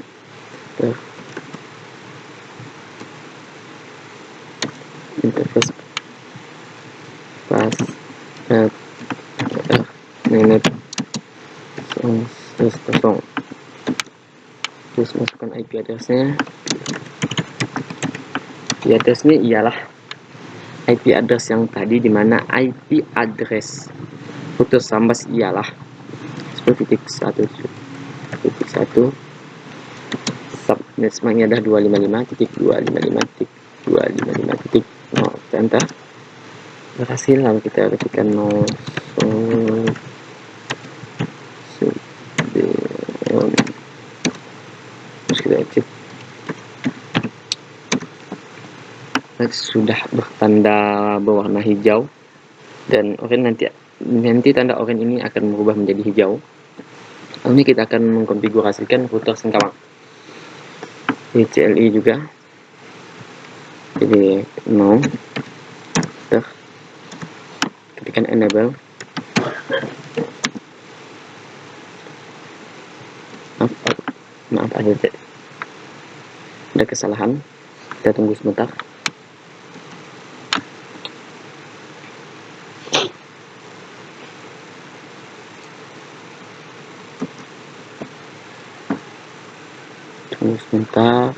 interface net 100. Terus masukkan IP address-nya. IP address-nya ialah IP address yang tadi, dimana IP address router Sambas ialah 10.1.1 subnetnya adalah 255.255.255.0. Enter. Berhasil. Lalu kita ketikkan 0 terus kita exit. Sudah bertanda berwarna hijau dan oranye. Nanti tanda oranye ini akan berubah menjadi hijau. Ini kita akan mengkonfigurasikan router Singkawang di CLI juga. Jadi no, ketikkan enable. Maaf ada kesalahan, kita tunggu sebentar. Tunggu sebentar.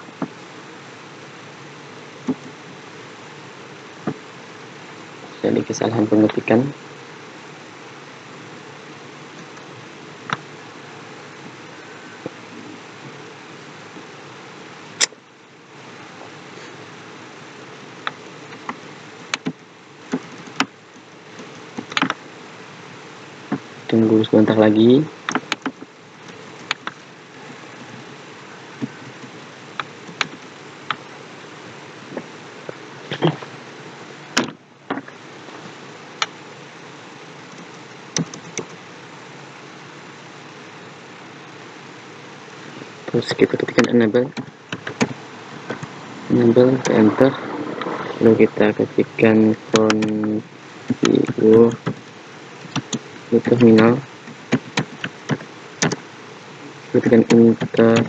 Jadi kesalahan pengetikan. Tunggu sebentar lagi. Terus kita ketikkan enable, enter. Lalu kita ketikkan configure di terminal, ketikkan enter.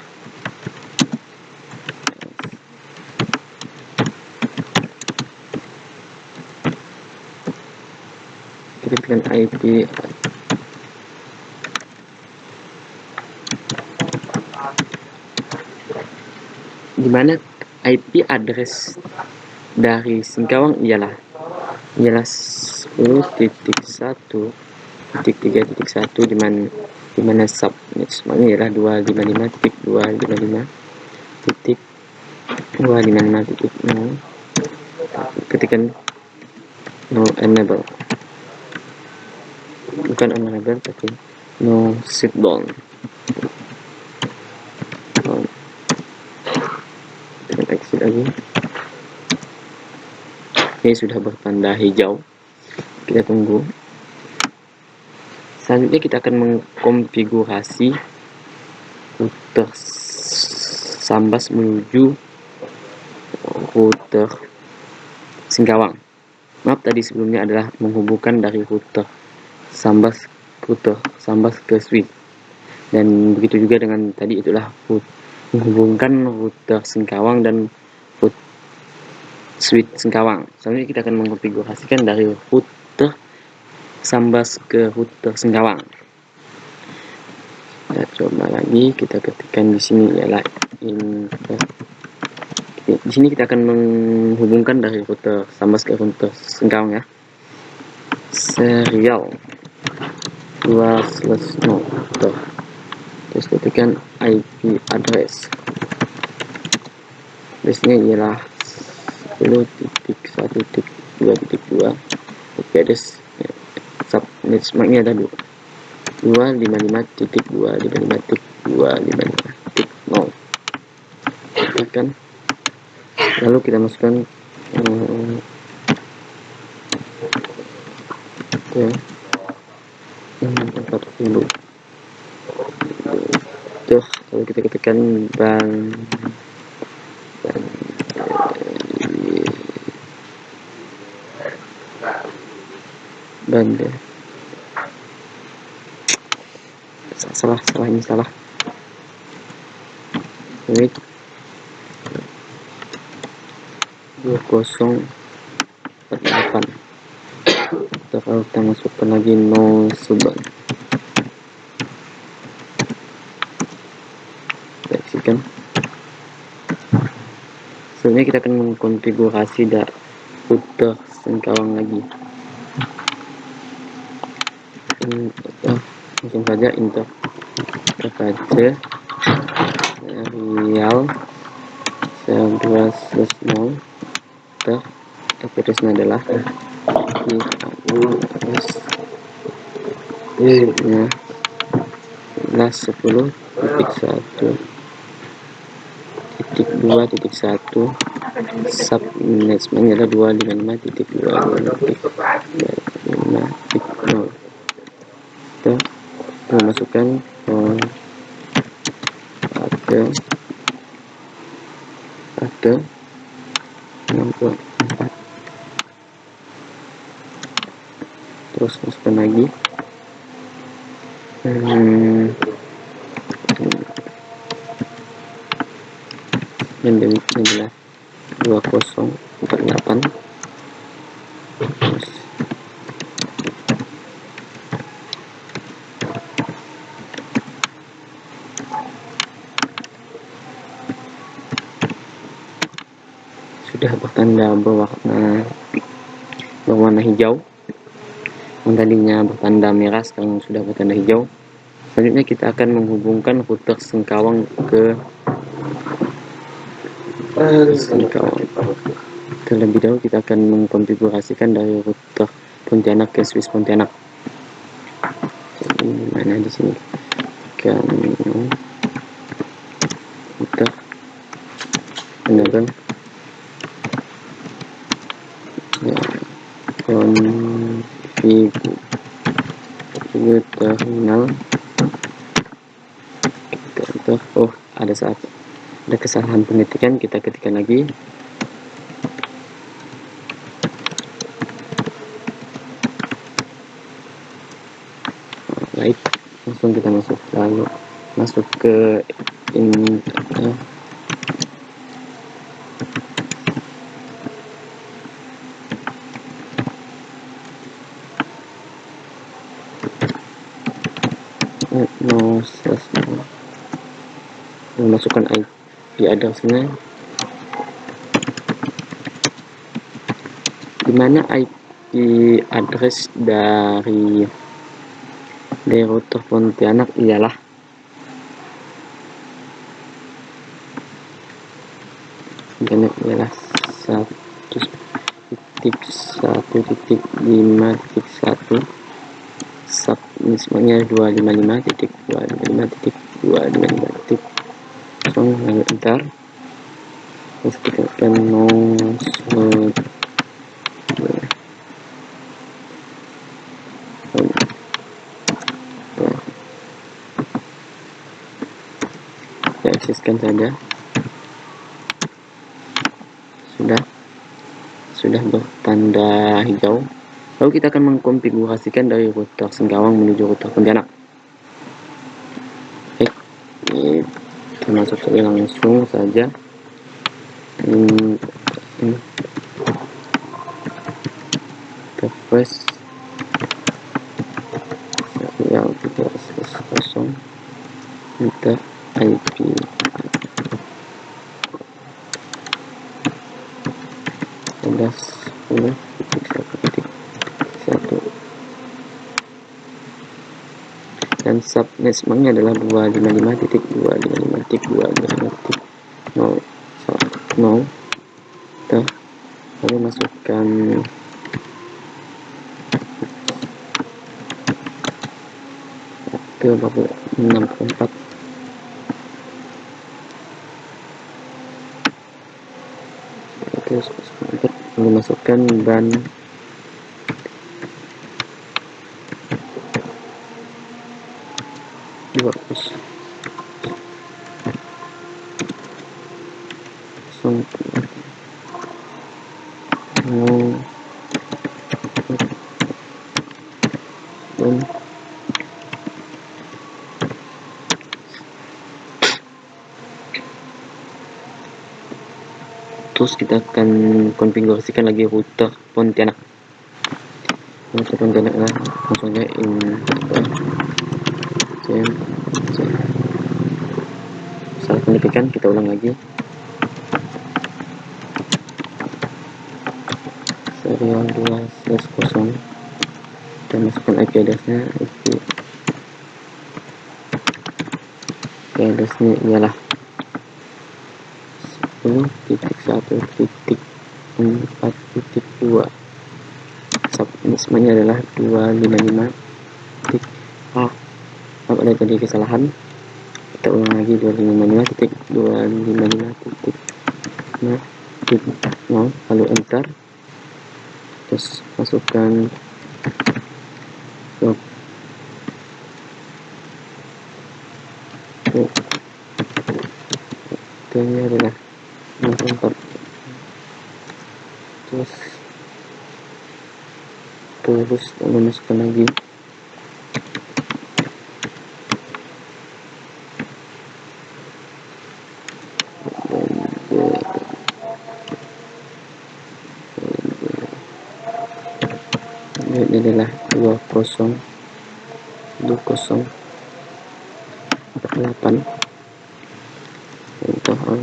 Ketikkan IP dimana IP address dari Singkawang ialah 10.1.3.1, dimana subnetnya ialah 255.255.255.0. ketikkan no enable, bukan enable tapi no shutdown. Exit lagi. Ini sudah bertanda hijau. Kita tunggu. Selanjutnya kita akan mengkonfigurasi router Sambas menuju router Singkawang. Maaf, tadi sebelumnya adalah menghubungkan dari router Sambas ke switch, dan begitu juga dengan tadi itulah menghubungkan router Singkawang dan switch Singkawang. Selanjutnya kita akan mengkonfigurasikan dari router Sambas ke router Singkawang. Kita coba lagi, kita ketikkan di sini ialah di sini kita akan menghubungkan dari router Sambas ke router Singkawang ya. Serial 2/0. Terus ketikkan IP address. Addressnya ialah 10.1.2.2. IP address subnetnya ada 255.255.255.0. Tekan. Lalu kita masukkan tempat induk. Lalu kita ketikkan band salah ini salah. Wait 2048. Lalu kita masukkan lagi no suban. Selanjutnya kita akan mengkonfigurasi router Sengkawang lagi. Langsung saja enter rkc serial 12/0. IP address-nya adalah nya 10.1.2.1 subnetnya adalah 255.255.0. kita memasukkan ada 64, terus masukkan lagi yang adalah 2048. Sudah bertanda berwarna hijau, yang tadinya bertanda merah sekarang sudah bertanda hijau. Selanjutnya kita akan menghubungkan router Sengkawang ke Sengkawang. Terlebih dahulu kita akan mengkonfigurasikan dari router Pontianak ke Swiss Pontianak. Jadi mana di sini kan router gunakan konfigurasi terminal. Oh, ada kesalahan pengetikan, kita ketikkan lagi. Baik, langsung kita masuk ke ini memasukkan IP address-nya, dimana IP address dari router Pontianak ialah 1.1.5.1 subnetnya 255.255.255. Lalu enter, terus kita akan kita akseskan saja. Sudah bertanda hijau. Lalu kita akan mengkonfigurasikan dari router Sengkawang menuju router Pontianak. Baik, kita masuk saja langsung saja. Interface serial 3/0 enter IP ada 10.1.1 dan subnetnya adalah 255.255.255.0. Lalu masukkan ke 64. Lalu masukkan ban terus kita akan konfigurasikan lagi router Pontianak. Langsung aja salah pengetikan, kita ulang lagi. 2/0. Kita masukkan IP address-nya. IP address-nya ialah 10.1.4.2. subnetnya adalah 255. Kalau ada tadi kesalahan, kita ulang lagi 255.255.0, lalu enter, terus masukkan ini adalah 4, terus lalu masukkan lagi ini adalah 20.20.48 untuk 09.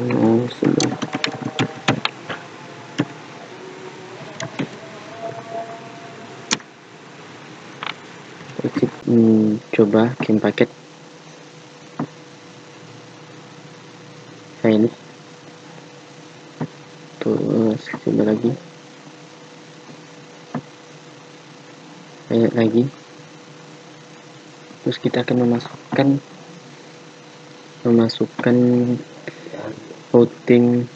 Coba game paket ini, terus coba lagi terus kita akan memasukkan routing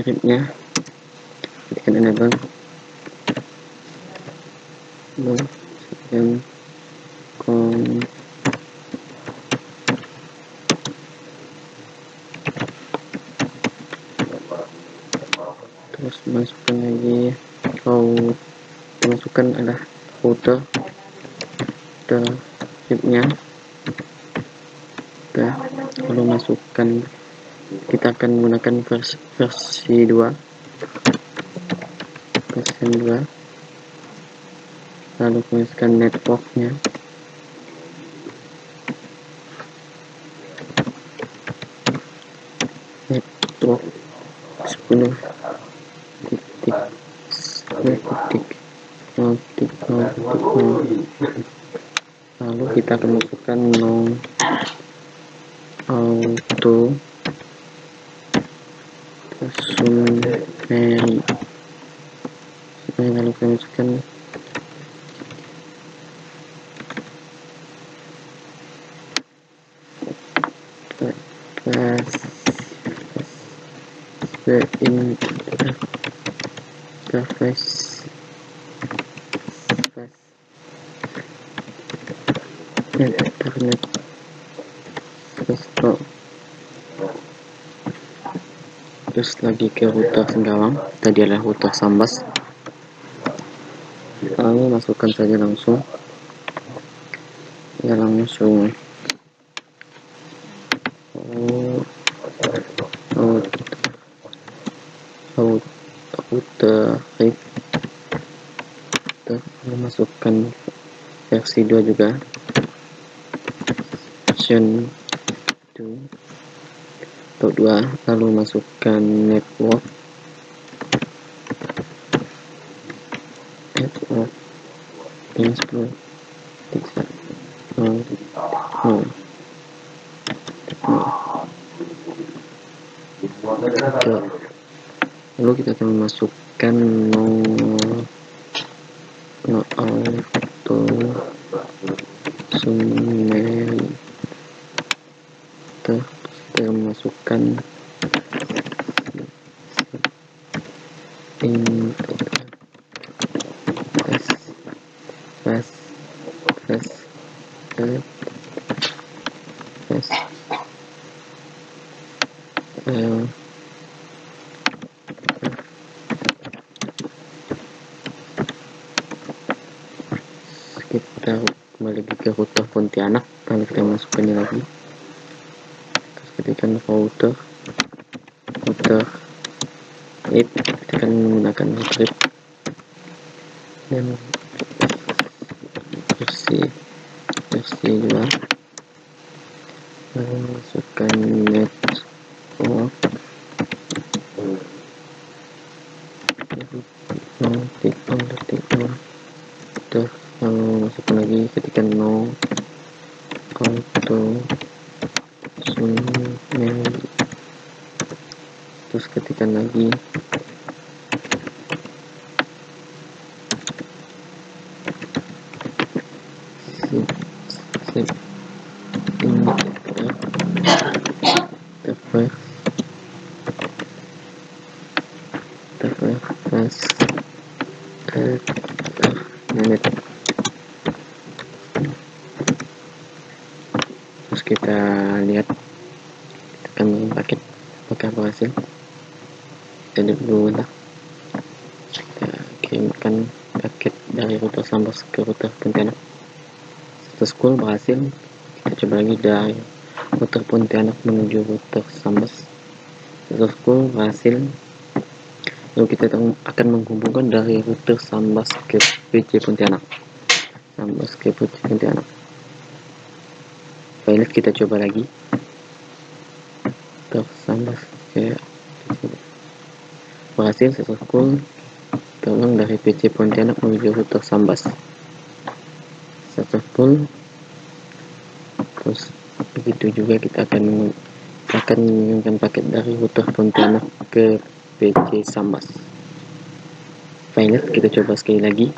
read-nya. Ketikkan enable dan terus masukkan lagi masukkan adalah router read-nya. Lalu masukkan, kita akan menggunakan versi 2, lalu masukkan networknya, network 10.0.0.0. lalu kita akan masukkan auto summary, lalu kita masukkan interface internet terus lagi ke router Singkawang, tadi adalah router Sambas. Lalu masukkan saja langsung router RIP, masukkan versi 2 juga, version 2, lalu masukkan network yang 10.0.0. lalu kita akan memasukkan auto summary, kita memasukkan kita kembali ke router Pontianak, lalu kita masukkannya lagi, terus ketikkan router RIP, kita akan menggunakan router RIP dan versi 2, lalu masukkan network lanjutkan lagi. Sip, ini terpas menit. Terus kita lihat, kita akan paket apakah berhasil. Jadi dulu kita kirimkan paket dari router Sambas ke router Pontianak. Satu school berhasil. Kita coba lagi dari router Pontianak menuju router Sambas. Satu school berhasil. Lalu kita akan menghubungkan dari router Sambas ke PC Pontianak. Sambas ke PC Pontianak. Pilot kita coba lagi. Router Sambas ke PC. Berhasil successful. Tolong dari PC Pontianak menuju router Sambas. Successful. Terus begitu juga kita akan mengirimkan paket dari router Pontianak ke PC Sambas. Pilot kita coba sekali lagi.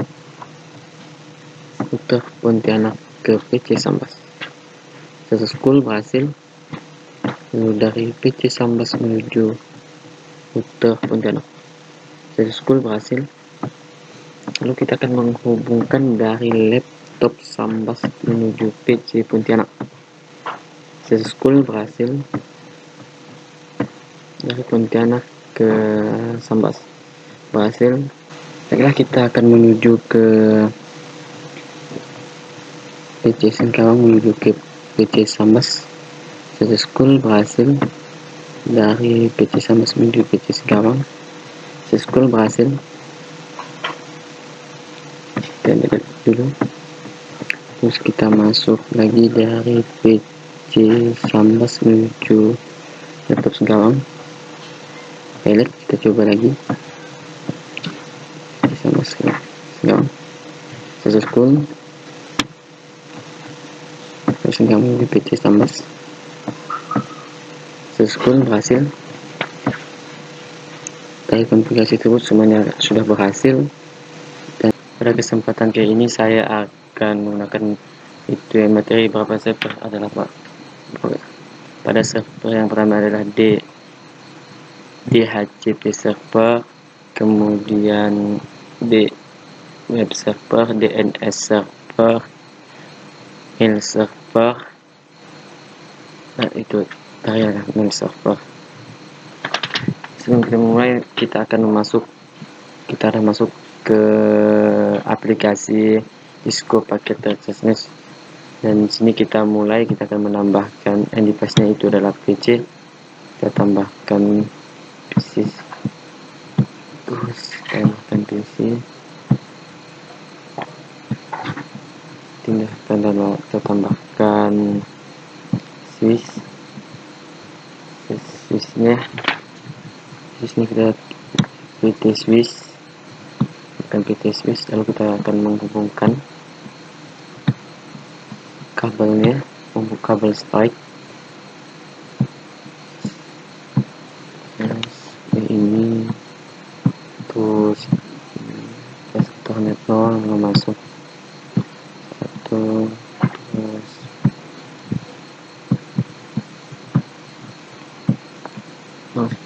Router Pontianak ke PC Sambas. Successful, berhasil. Lalu dari PC Sambas menuju router Pontianak. Successful, berhasil. Lalu kita akan menghubungkan dari laptop Sambas menuju PC Pontianak. Successful, berhasil. Dari Pontianak ke Sambas, berhasil. Setelah kita akan menuju ke PC Singkawang menuju ke PC Sambas. Successful, berhasil. Dari PC Sambas menuju PC Singkawang. Successful, berhasil. Kita lihat dulu. Terus kita masuk lagi dari PC Sambas menuju laptop Singkawang. Pilot kita coba lagi. Sambas Singkawang. Successful. Terus Singkawang di PC Sambas. Successful, berhasil. Dari konfigurasi tersebut semuanya sudah berhasil. Dan pada kesempatan kali ini saya akan menggunakan itu materi beberapa server adalah pada server yang pertama adalah DHCP server, kemudian D web server, DNS server, mail server. Nah, itu tarian mail server. Sebelum kita mulai, kita akan masuk ke aplikasi Disco Packet Access. Dan di sini kita akan menambahkan device-nya itu adalah PC. Kita tambahkan PC. Terus tambahkan PC. Kita tambahkan switch-nya. Di sini kita PT switch. Lalu kita akan menghubungkan kabelnya, kabel strike. Ini terus Ethernet 0 masuk 1, terus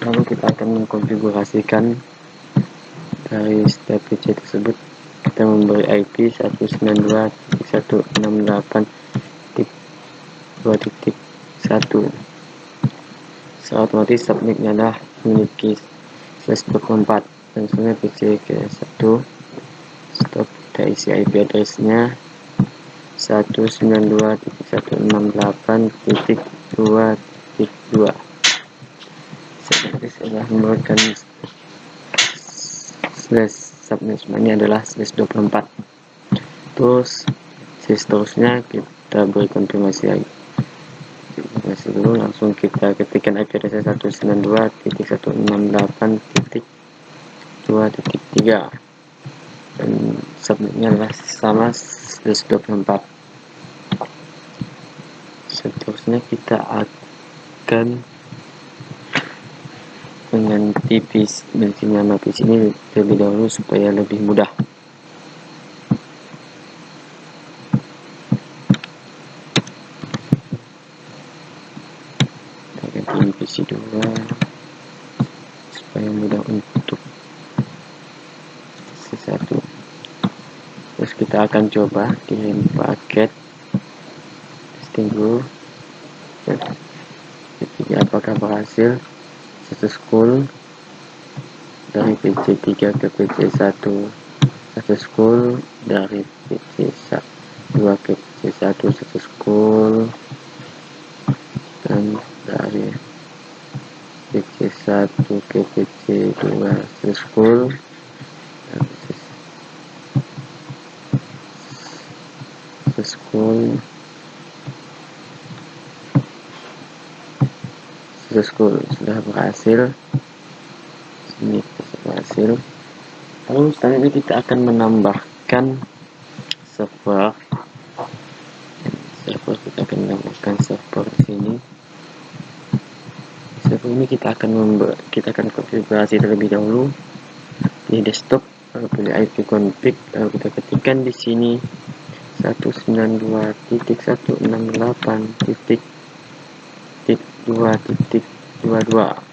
lalu kita akan mengkonfigurasikan dari setiap PC tersebut. Kita memberi IP 192.168.2.1. Secara otomatis subnetnya adalah memiliki /24 dan sebenarnya PC ke 1. Stop, kita isi IP address-nya 192.168.2.2. Saya memberikan subnet sebenarnya adalah /24. Terus seterusnya kita beri konfirmasi lagi. Dulu langsung kita ketikkan IP address 192.168.2.3 dan subnetnya adalah sama /24. Seterusnya kita akan ganti nama PC ini terlebih dahulu supaya lebih mudah. Kita ganti PC 2 supaya mudah untuk PC 1. Terus kita akan coba kirim paket testing dulu. Ketiga, apakah berhasil? Satu school dari PC 3 ke PC 1, satu school dari PC 2 ke PC 1, satu school, dan dari PC 1 ke PC 2, satu school, dan satu school, satu school sudah berhasil. Ini berhasil. Lalu selanjutnya kita akan menambahkan server. Kita akan menambahkan server di sini. Server ini kita akan konfigurasi terlebih dahulu di desktop. Lalu pilih IP config, lalu kita ketikkan di sini 192.168.2.22.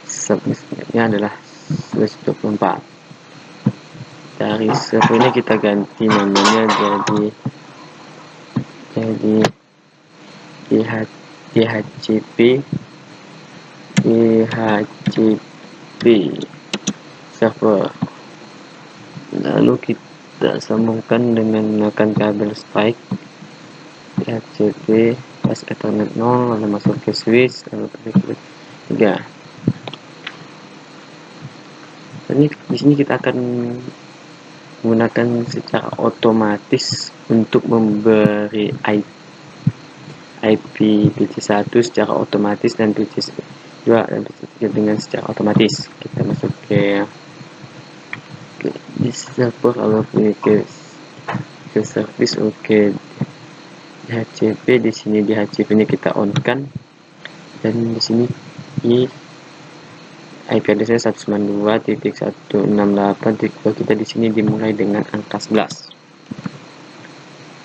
Submisnya adalah 124. Dari server ini kita ganti namanya jadi DHCP server. Lalu kita sambungkan dengan menggunakan kabel spike DHCP pas Ethernet 0, lalu masuk ke switch, lalu klik 3. Ini di sini kita akan menggunakan secara otomatis untuk memberi IP PC1 secara otomatis dan PC2 dan PC3 dengan secara otomatis. Kita masuk ke di server, lalu ke service. Oke, DHCP di sini DHCP ini kita on kan, dan di sini IP address-nya 192.168.2. kita di sini dimulai dengan angka 11.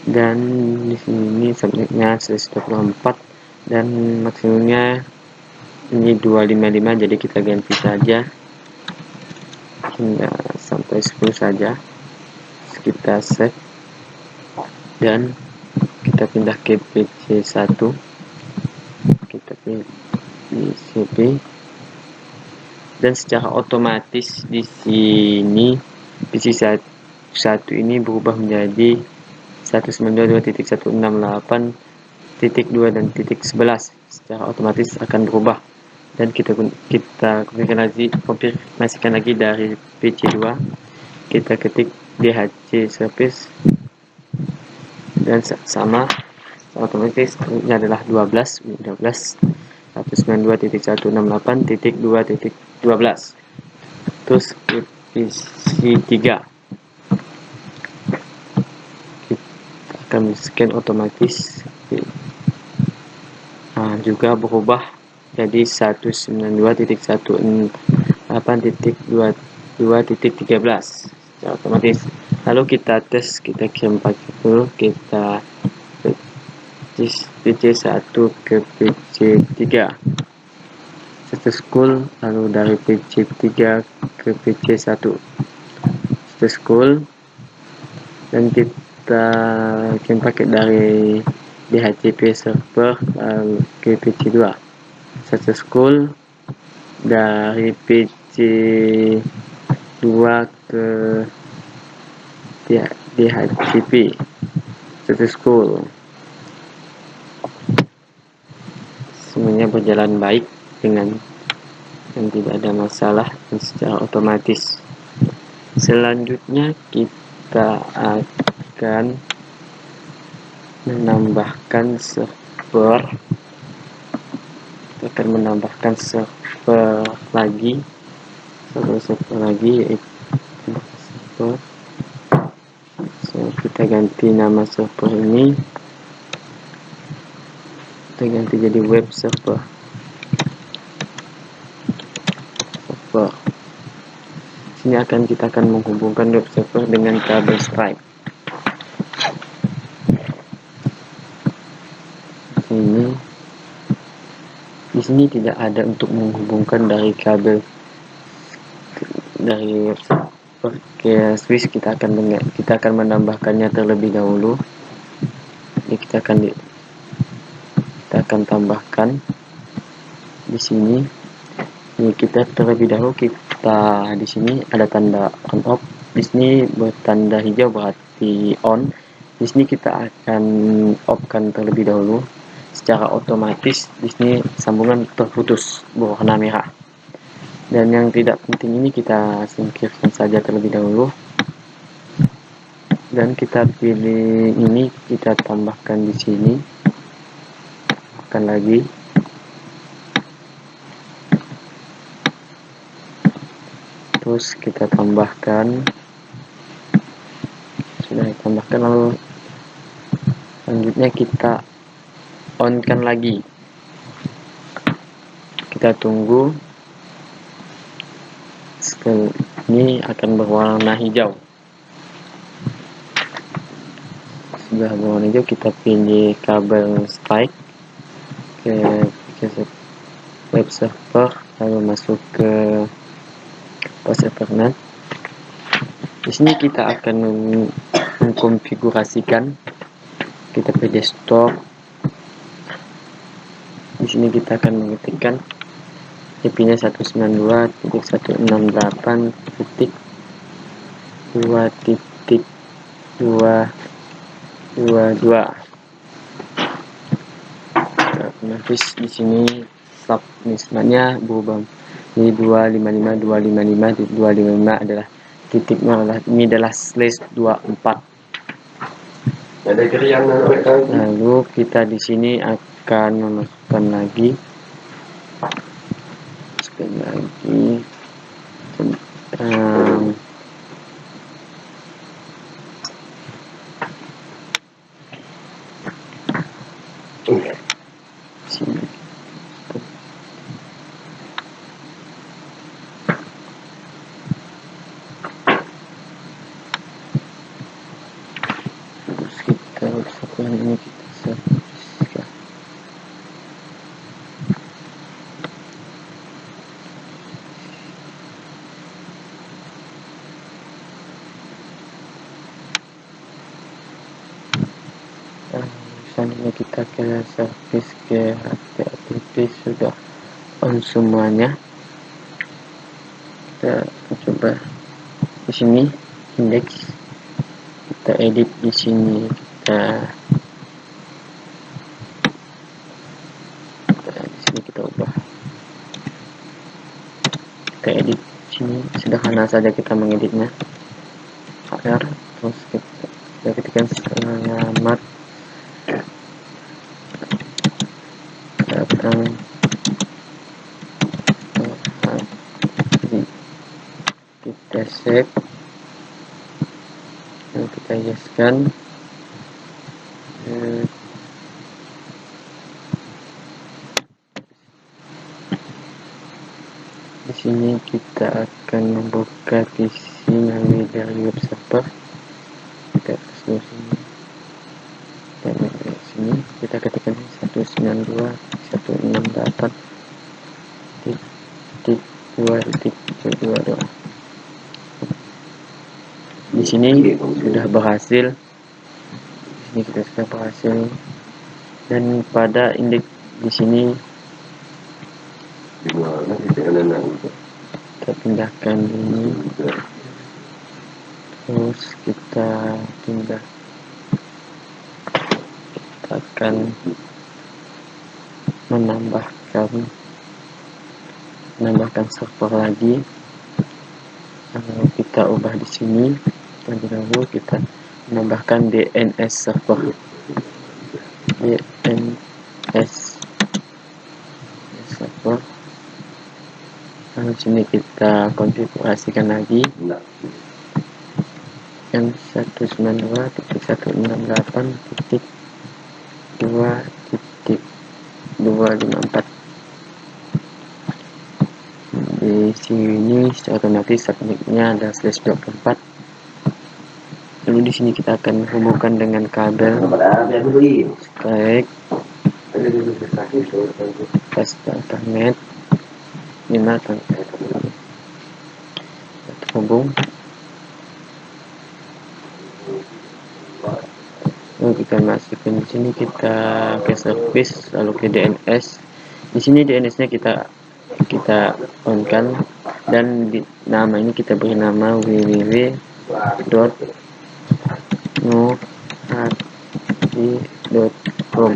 Dan di sini subnetnya 124 dan maksimumnya ini 255, jadi kita ganti saja hingga sampai 10 saja. Kita save dan kita pindah ke PC1. Kita pilih CP dan secara otomatis di sini PC1 ini berubah menjadi 192.168.2 dan .11. Secara otomatis akan berubah, dan kita konfirmasikan lagi dari PC2. Kita ketik DHC service dan sama otomatis ini adalah 12 192.168.2.12. terus PC3 akan scan otomatis juga berubah jadi 192.168.2.13 otomatis. Lalu kita tes, kita kirim paket dulu, kita PC1 ke PC3 satu school, lalu dari PC3 ke PC1 satu school, dan kita kirim paket dari DHCP server lalu ke PC2 satu school, dari PC2 ke DHCP satu school. Semuanya berjalan baik dan tidak ada masalah dan secara otomatis. Selanjutnya kita akan menambahkan server. Kita akan menambahkan server lagi, yaitu server. Kita ganti nama server ini, kita ganti jadi web server. Sini kita akan menghubungkan web server dengan kabel Stripe. Di sini tidak ada untuk menghubungkan dari kabel dari web server ke switch. Kita akan menambahkannya terlebih dahulu. Jadi kita akan tambahkan di sini. Ini kita terlebih dahulu di sini ada tanda on off. Di sini bertanda hijau berarti on. Di sini kita akan off kan terlebih dahulu. Secara otomatis di sini sambungan terputus berwarna merah. Dan yang tidak penting ini kita singkirkan saja terlebih dahulu. Dan kita pilih ini, kita tambahkan di sini. Tambahkan lagi. Terus kita tambahkan, sudah ditambahkan, lalu selanjutnya kita on kan lagi. Kita tunggu. Setelah ini akan berwarna hijau. Sudah berwarna hijau, kita pilih kabel Stripe ke web server, lalu masuk ke post Ethernet. Di sini kita akan mengkonfigurasikan. Kita ke desktop. Di sini kita akan mengetikkan IP-nya 192.168.2.222. Otomatis di sini subnismanya berubah. Ini 255.255 adalah titiknya ini adalah /24. Lalu kita di sini akan memasukkan lagi tentang sini. Ini kita misalnya kita ke service ke HTTP sudah on semuanya. Kita coba di sini indeks, kita edit di sini, kita ubah, kita edit di sini. Sederhana saja kita mengeditnya. HR, terus kita ketikkan selamat datang kita save, lalu kita yeskan. Di sini kita akan membuka PC melalui dari web server. Kita ke sini dan di sini kita ketikkan 192.168.2.22. Di sini sudah berhasil. Di sini kita sudah berhasil. Dan pada indeks di sini kita pindahkan ini, terus kita pindah, kita akan menambahkan server lagi. Lalu kita ubah di sini. Lalu kita menambahkan DNS server, DNS server. Lalu sini kita konfigurasikan lagi yang 192.168.2.254. Di sini secara otomatis subnetnya ada /24. Lalu di sini kita akan hubungkan dengan kabel Skype pas internet 5 terhubung. Lalu kita masukkan di sini, kita ke service, lalu ke DNS. Di sini DNS-nya kita on kan, dan di nama ini kita beri nama www.nuhati.com.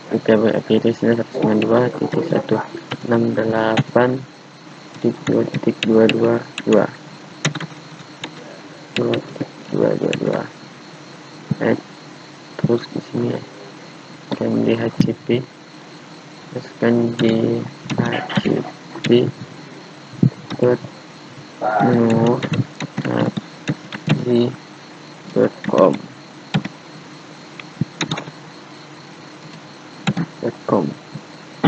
Kita beri IP address-nya 192.168.2.222. Terus di sini akan DHCP, masukkan dhcp.nuhati.com.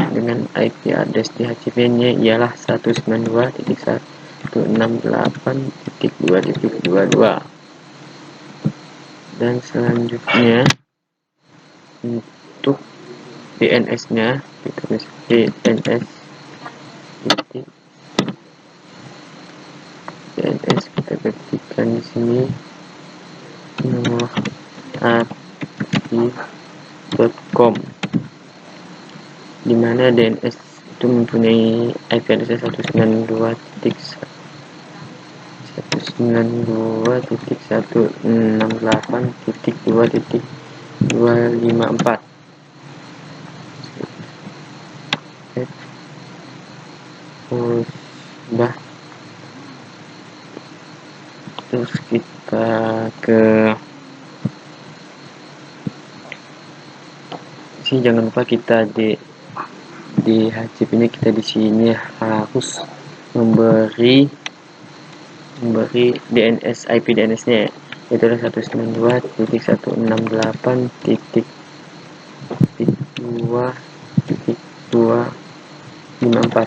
Dengan IP address DHCP-nya ialah 192.168.2.22. Dan selanjutnya untuk DNS-nya kita tulis DNS kita ketikkan di sini nuhati.com, dimana DNS itu mempunyai IP address 192.168.2.254. Terus kita ke sini, jangan lupa kita di HCP ini, kita di sini harus memberi DNS IP DNS-nya, yaitu adalah 192.168.2.254.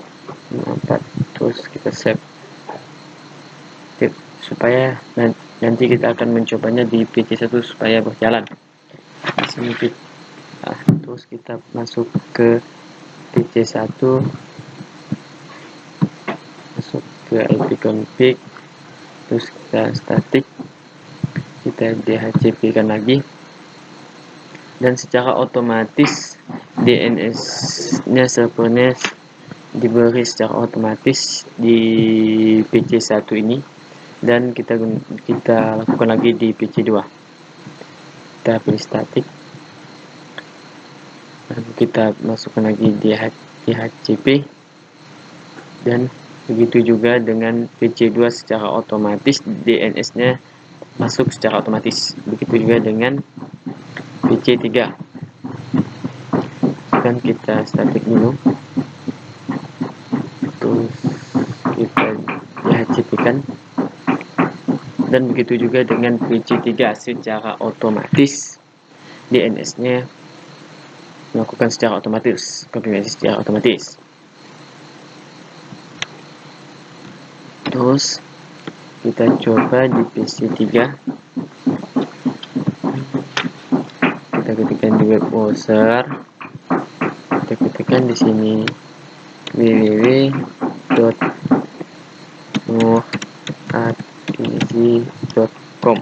Terus kita save supaya nanti kita akan mencobanya di PC1 supaya berjalan. Di sini terus kita masuk ke PC1, masuk ke ipconfig, terus kita static, kita DHCP kan lagi, dan secara otomatis DNS-nya servernya diberi secara otomatis di PC1 ini, dan kita lakukan lagi di PC2. Kita pilih static, lalu kita masukkan lagi di DHCP, dan begitu juga dengan PC2 secara otomatis DNS-nya masuk secara otomatis. Begitu juga dengan PC3. Dan kita static dulu, terus kita DHCP kan, dan begitu juga dengan PC3 secara otomatis DNS-nya melakukan secara otomatis, konfigurasi secara otomatis. Terus kita coba di PC3, kita ketikkan di web browser, kita ketikkan di sini www.nuhati.com.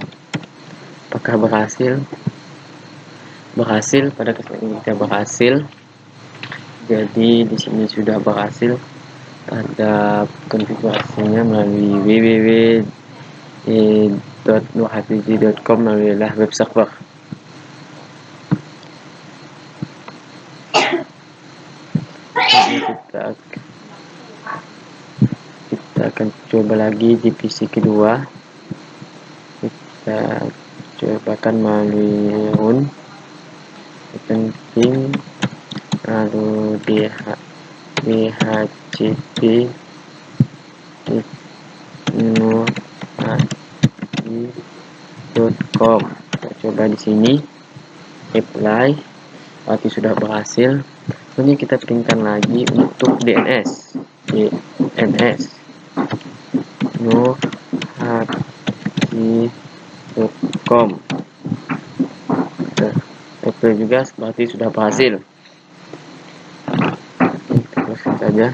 Apakah berhasil? Pada kesempatan ini kita berhasil. Jadi di sini sudah berhasil, ada konfigurasinya melalui www.nuhati.com melalui web server. Kita akan coba lagi di PC kedua. Kita cobakan melalui run, penting, lalu DHCP nuhati.com. Kita coba di sini apply, berarti sudah berhasil. Selanjutnya kita pilihkan lagi untuk DNS nuhaki.com. Oke juga, berarti sudah berhasil. Kita close saja.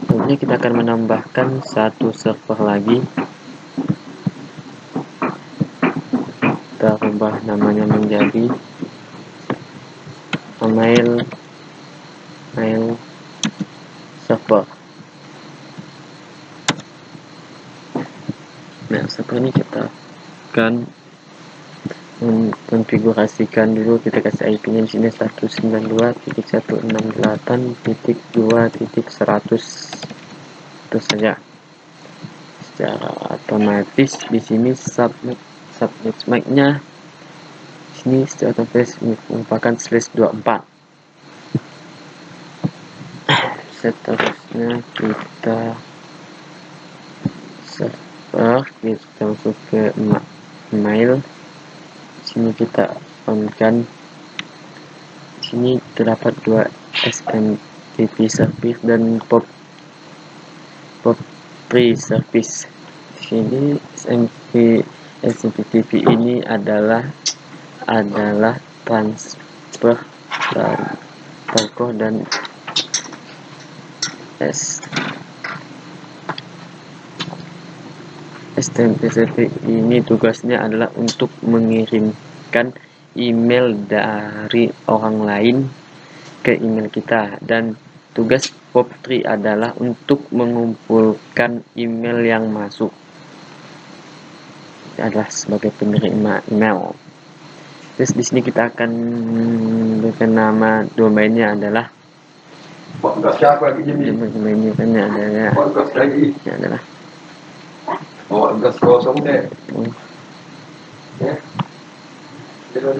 Selanjutnya kita akan menambahkan satu server lagi. Kita ubah namanya menjadi mail server. Nah, server ini kita akan mengkonfigurasikan dulu. Kita kasih IP-nya di sini 192.168.2.100. Itu saja. Secara otomatis di sini subnet mic-nya sini secara otomatis merupakan /24. Seterusnya kita server, kita masuk ke mail. Sini kita on-kan. Sini terdapat dua SMTP service dan POP3 service. Di sini SMTP ini adalah transfer dan tokoh dan SMTP ini tugasnya adalah untuk mengirimkan email dari orang lain ke email kita, dan tugas POP3 adalah untuk mengumpulkan email yang masuk, adalah sebagai penerima email. Terus di sini kita akan berikan nama domainnya adalah domainnya adalah gas kosong deh. Kita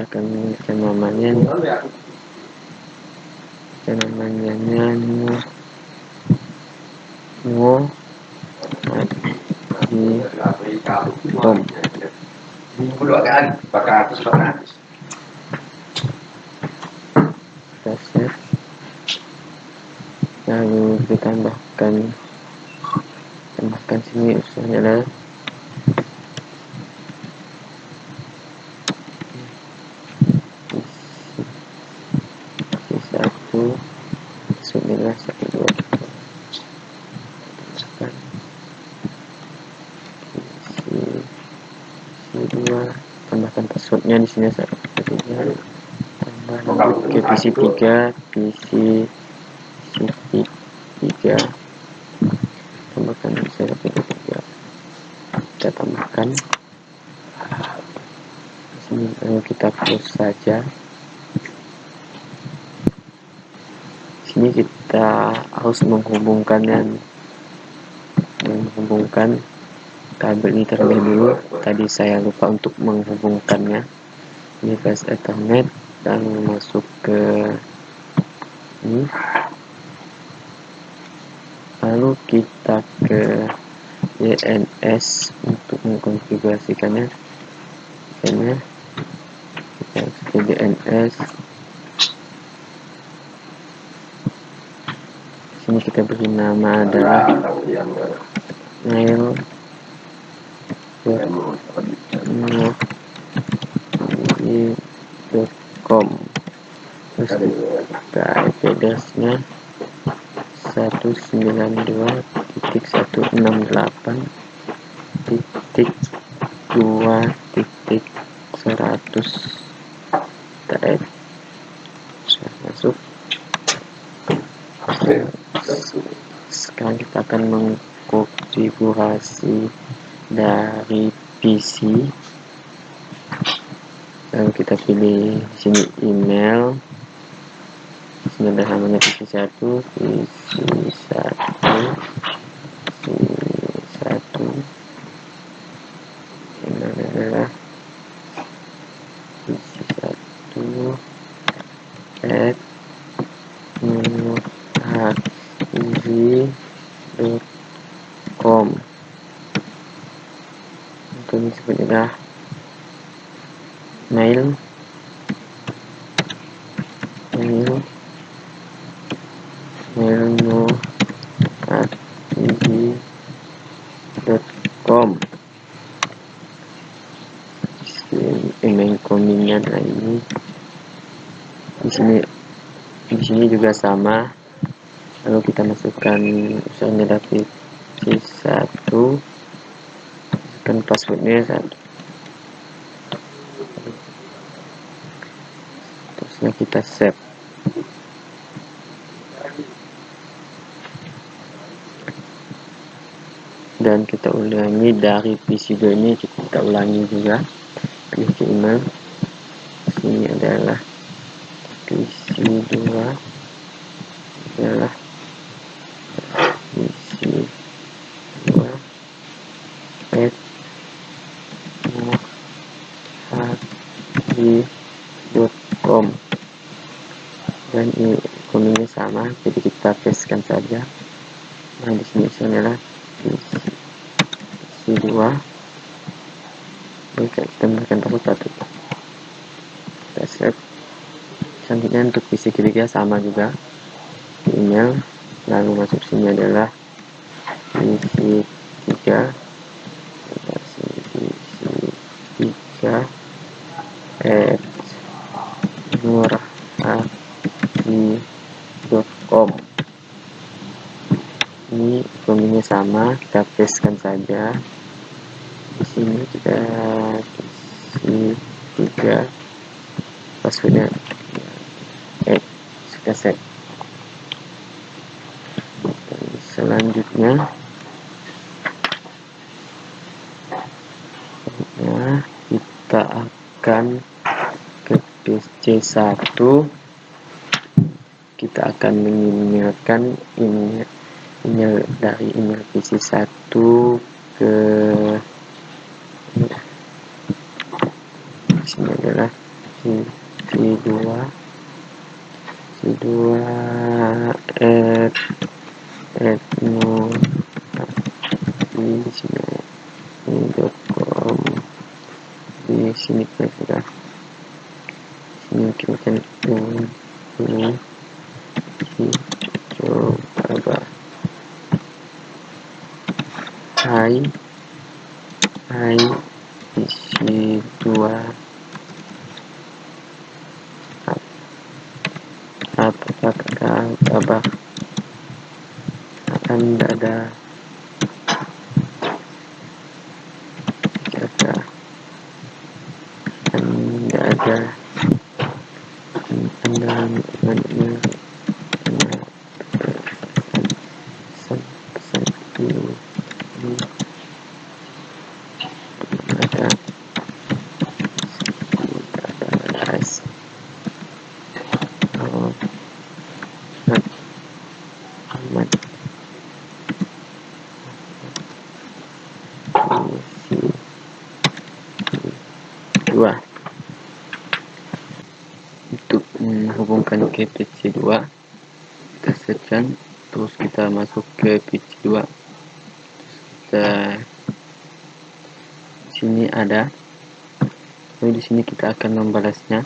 akan berikan namanya nuhaki.com. Kita save, lalu kita tambahkan sini usulnya adalah isi 1 tambahkan passwordnya di sini tambah ke PC3 tambahkan PC3 kita tambahkan sini, lalu kita close saja. Sini kita harus menghubungkan kabel ini terlebih dulu. Tadi saya lupa untuk menghubungkannya. Ini flash Ethernet dan masuk ke ini. Lalu kita ke DNS untuk mengkonfigurasikannya. Kita ke DNS. Sini kita beri nama adalah mail.nuhaki.com. Terus kita IP address-nya 192.168.2.100. Sudah masuk. Sekarang kita akan mengkonfigurasi dari PC. Lalu kita pilih di sini email. Sini ada namanya PC1, ini adalah PC1@nuhaki.com. Untuk disebutnya mail juga sama, lalu kita masukkan misalnya PC1, masukkan passwordnya 1, terusnya kita save dan kita ulangi dari PC2 ini, kita ulangi juga, pilih ke email, sini adalah PC2 adalah PC2 @muhadi.com, dan ini komennya sama, jadi kita pastekan saja. Nah, di sini adalah PC2. Oke, kita memberikan password 1, kita save. Selanjutnya untuk PC ketiga sama juga, email, lalu masuk sini adalah PC3 @murhadi.com. Ini komennya sama, kita pastekan saja. Di sini kita isi 3 passwordnya, sudah set. Dan selanjutnya kita akan ke PC1, kita akan mengirimkan email dari email PC1 ke sini adalah C2 @muhadi.com. di sini kita sudah sini kita ini coba hai isi 2, apakah kabar Anda pesan dulu ada Ahmad PC2. Untuk menghubungkan ke PC2, kita searchkan, terus kita masuk ke PC2, kita sini ada, lalu di sini kita akan membalasnya.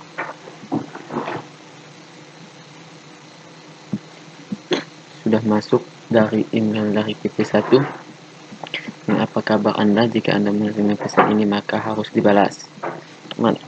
Sudah masuk dari email dari PC1. Apa kabar Anda? Jika Anda menerima pesan ini maka harus dibalas. Mantap.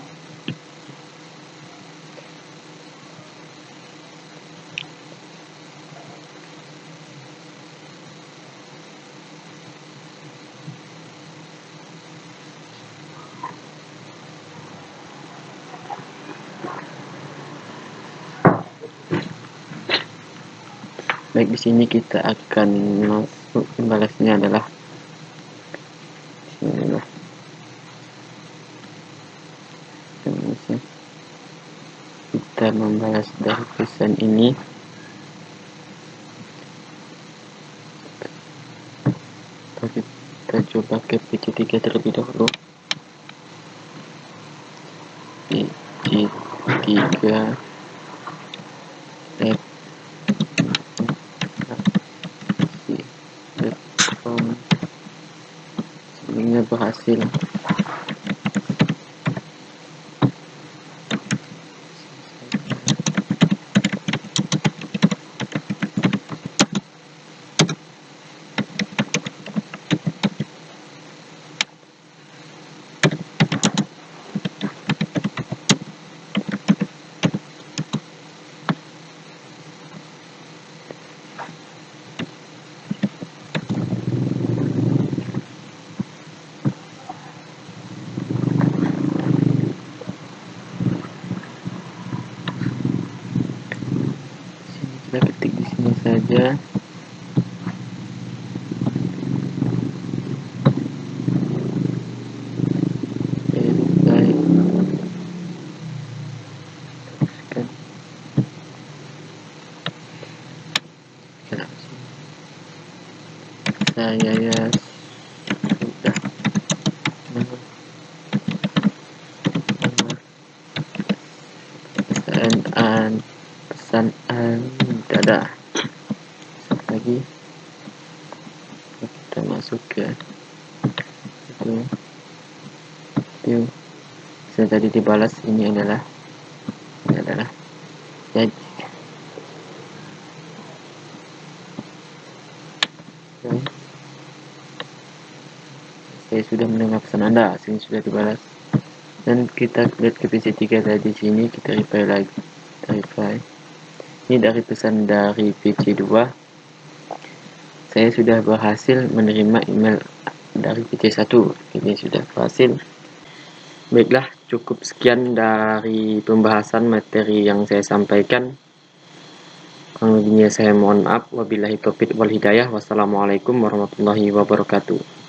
Baik, di sini kita akan masuk, membalasnya adalah kita membalas dari pesan ini. Kita coba ke PC3 terlebih dahulu. PC3 sebenarnya berhasil. saya ya sudah pesan dadah lagi. Kita masuk ke itu saya tadi dibalas. Ini adalah ya, saya sudah mendengar pesan Anda, sini sudah dibalas. Dan kita lihat ke PC3 tadi, sini kita reply lagi. Ini dari pesan dari PC2. Saya sudah berhasil menerima email dari PC1. Ini sudah berhasil. Baiklah, cukup sekian dari pembahasan materi yang saya sampaikan. Kurang lebihnya saya mohon maaf. Wabillahi taufiq wal hidayah. Wassalamualaikum warahmatullahi wabarakatuh.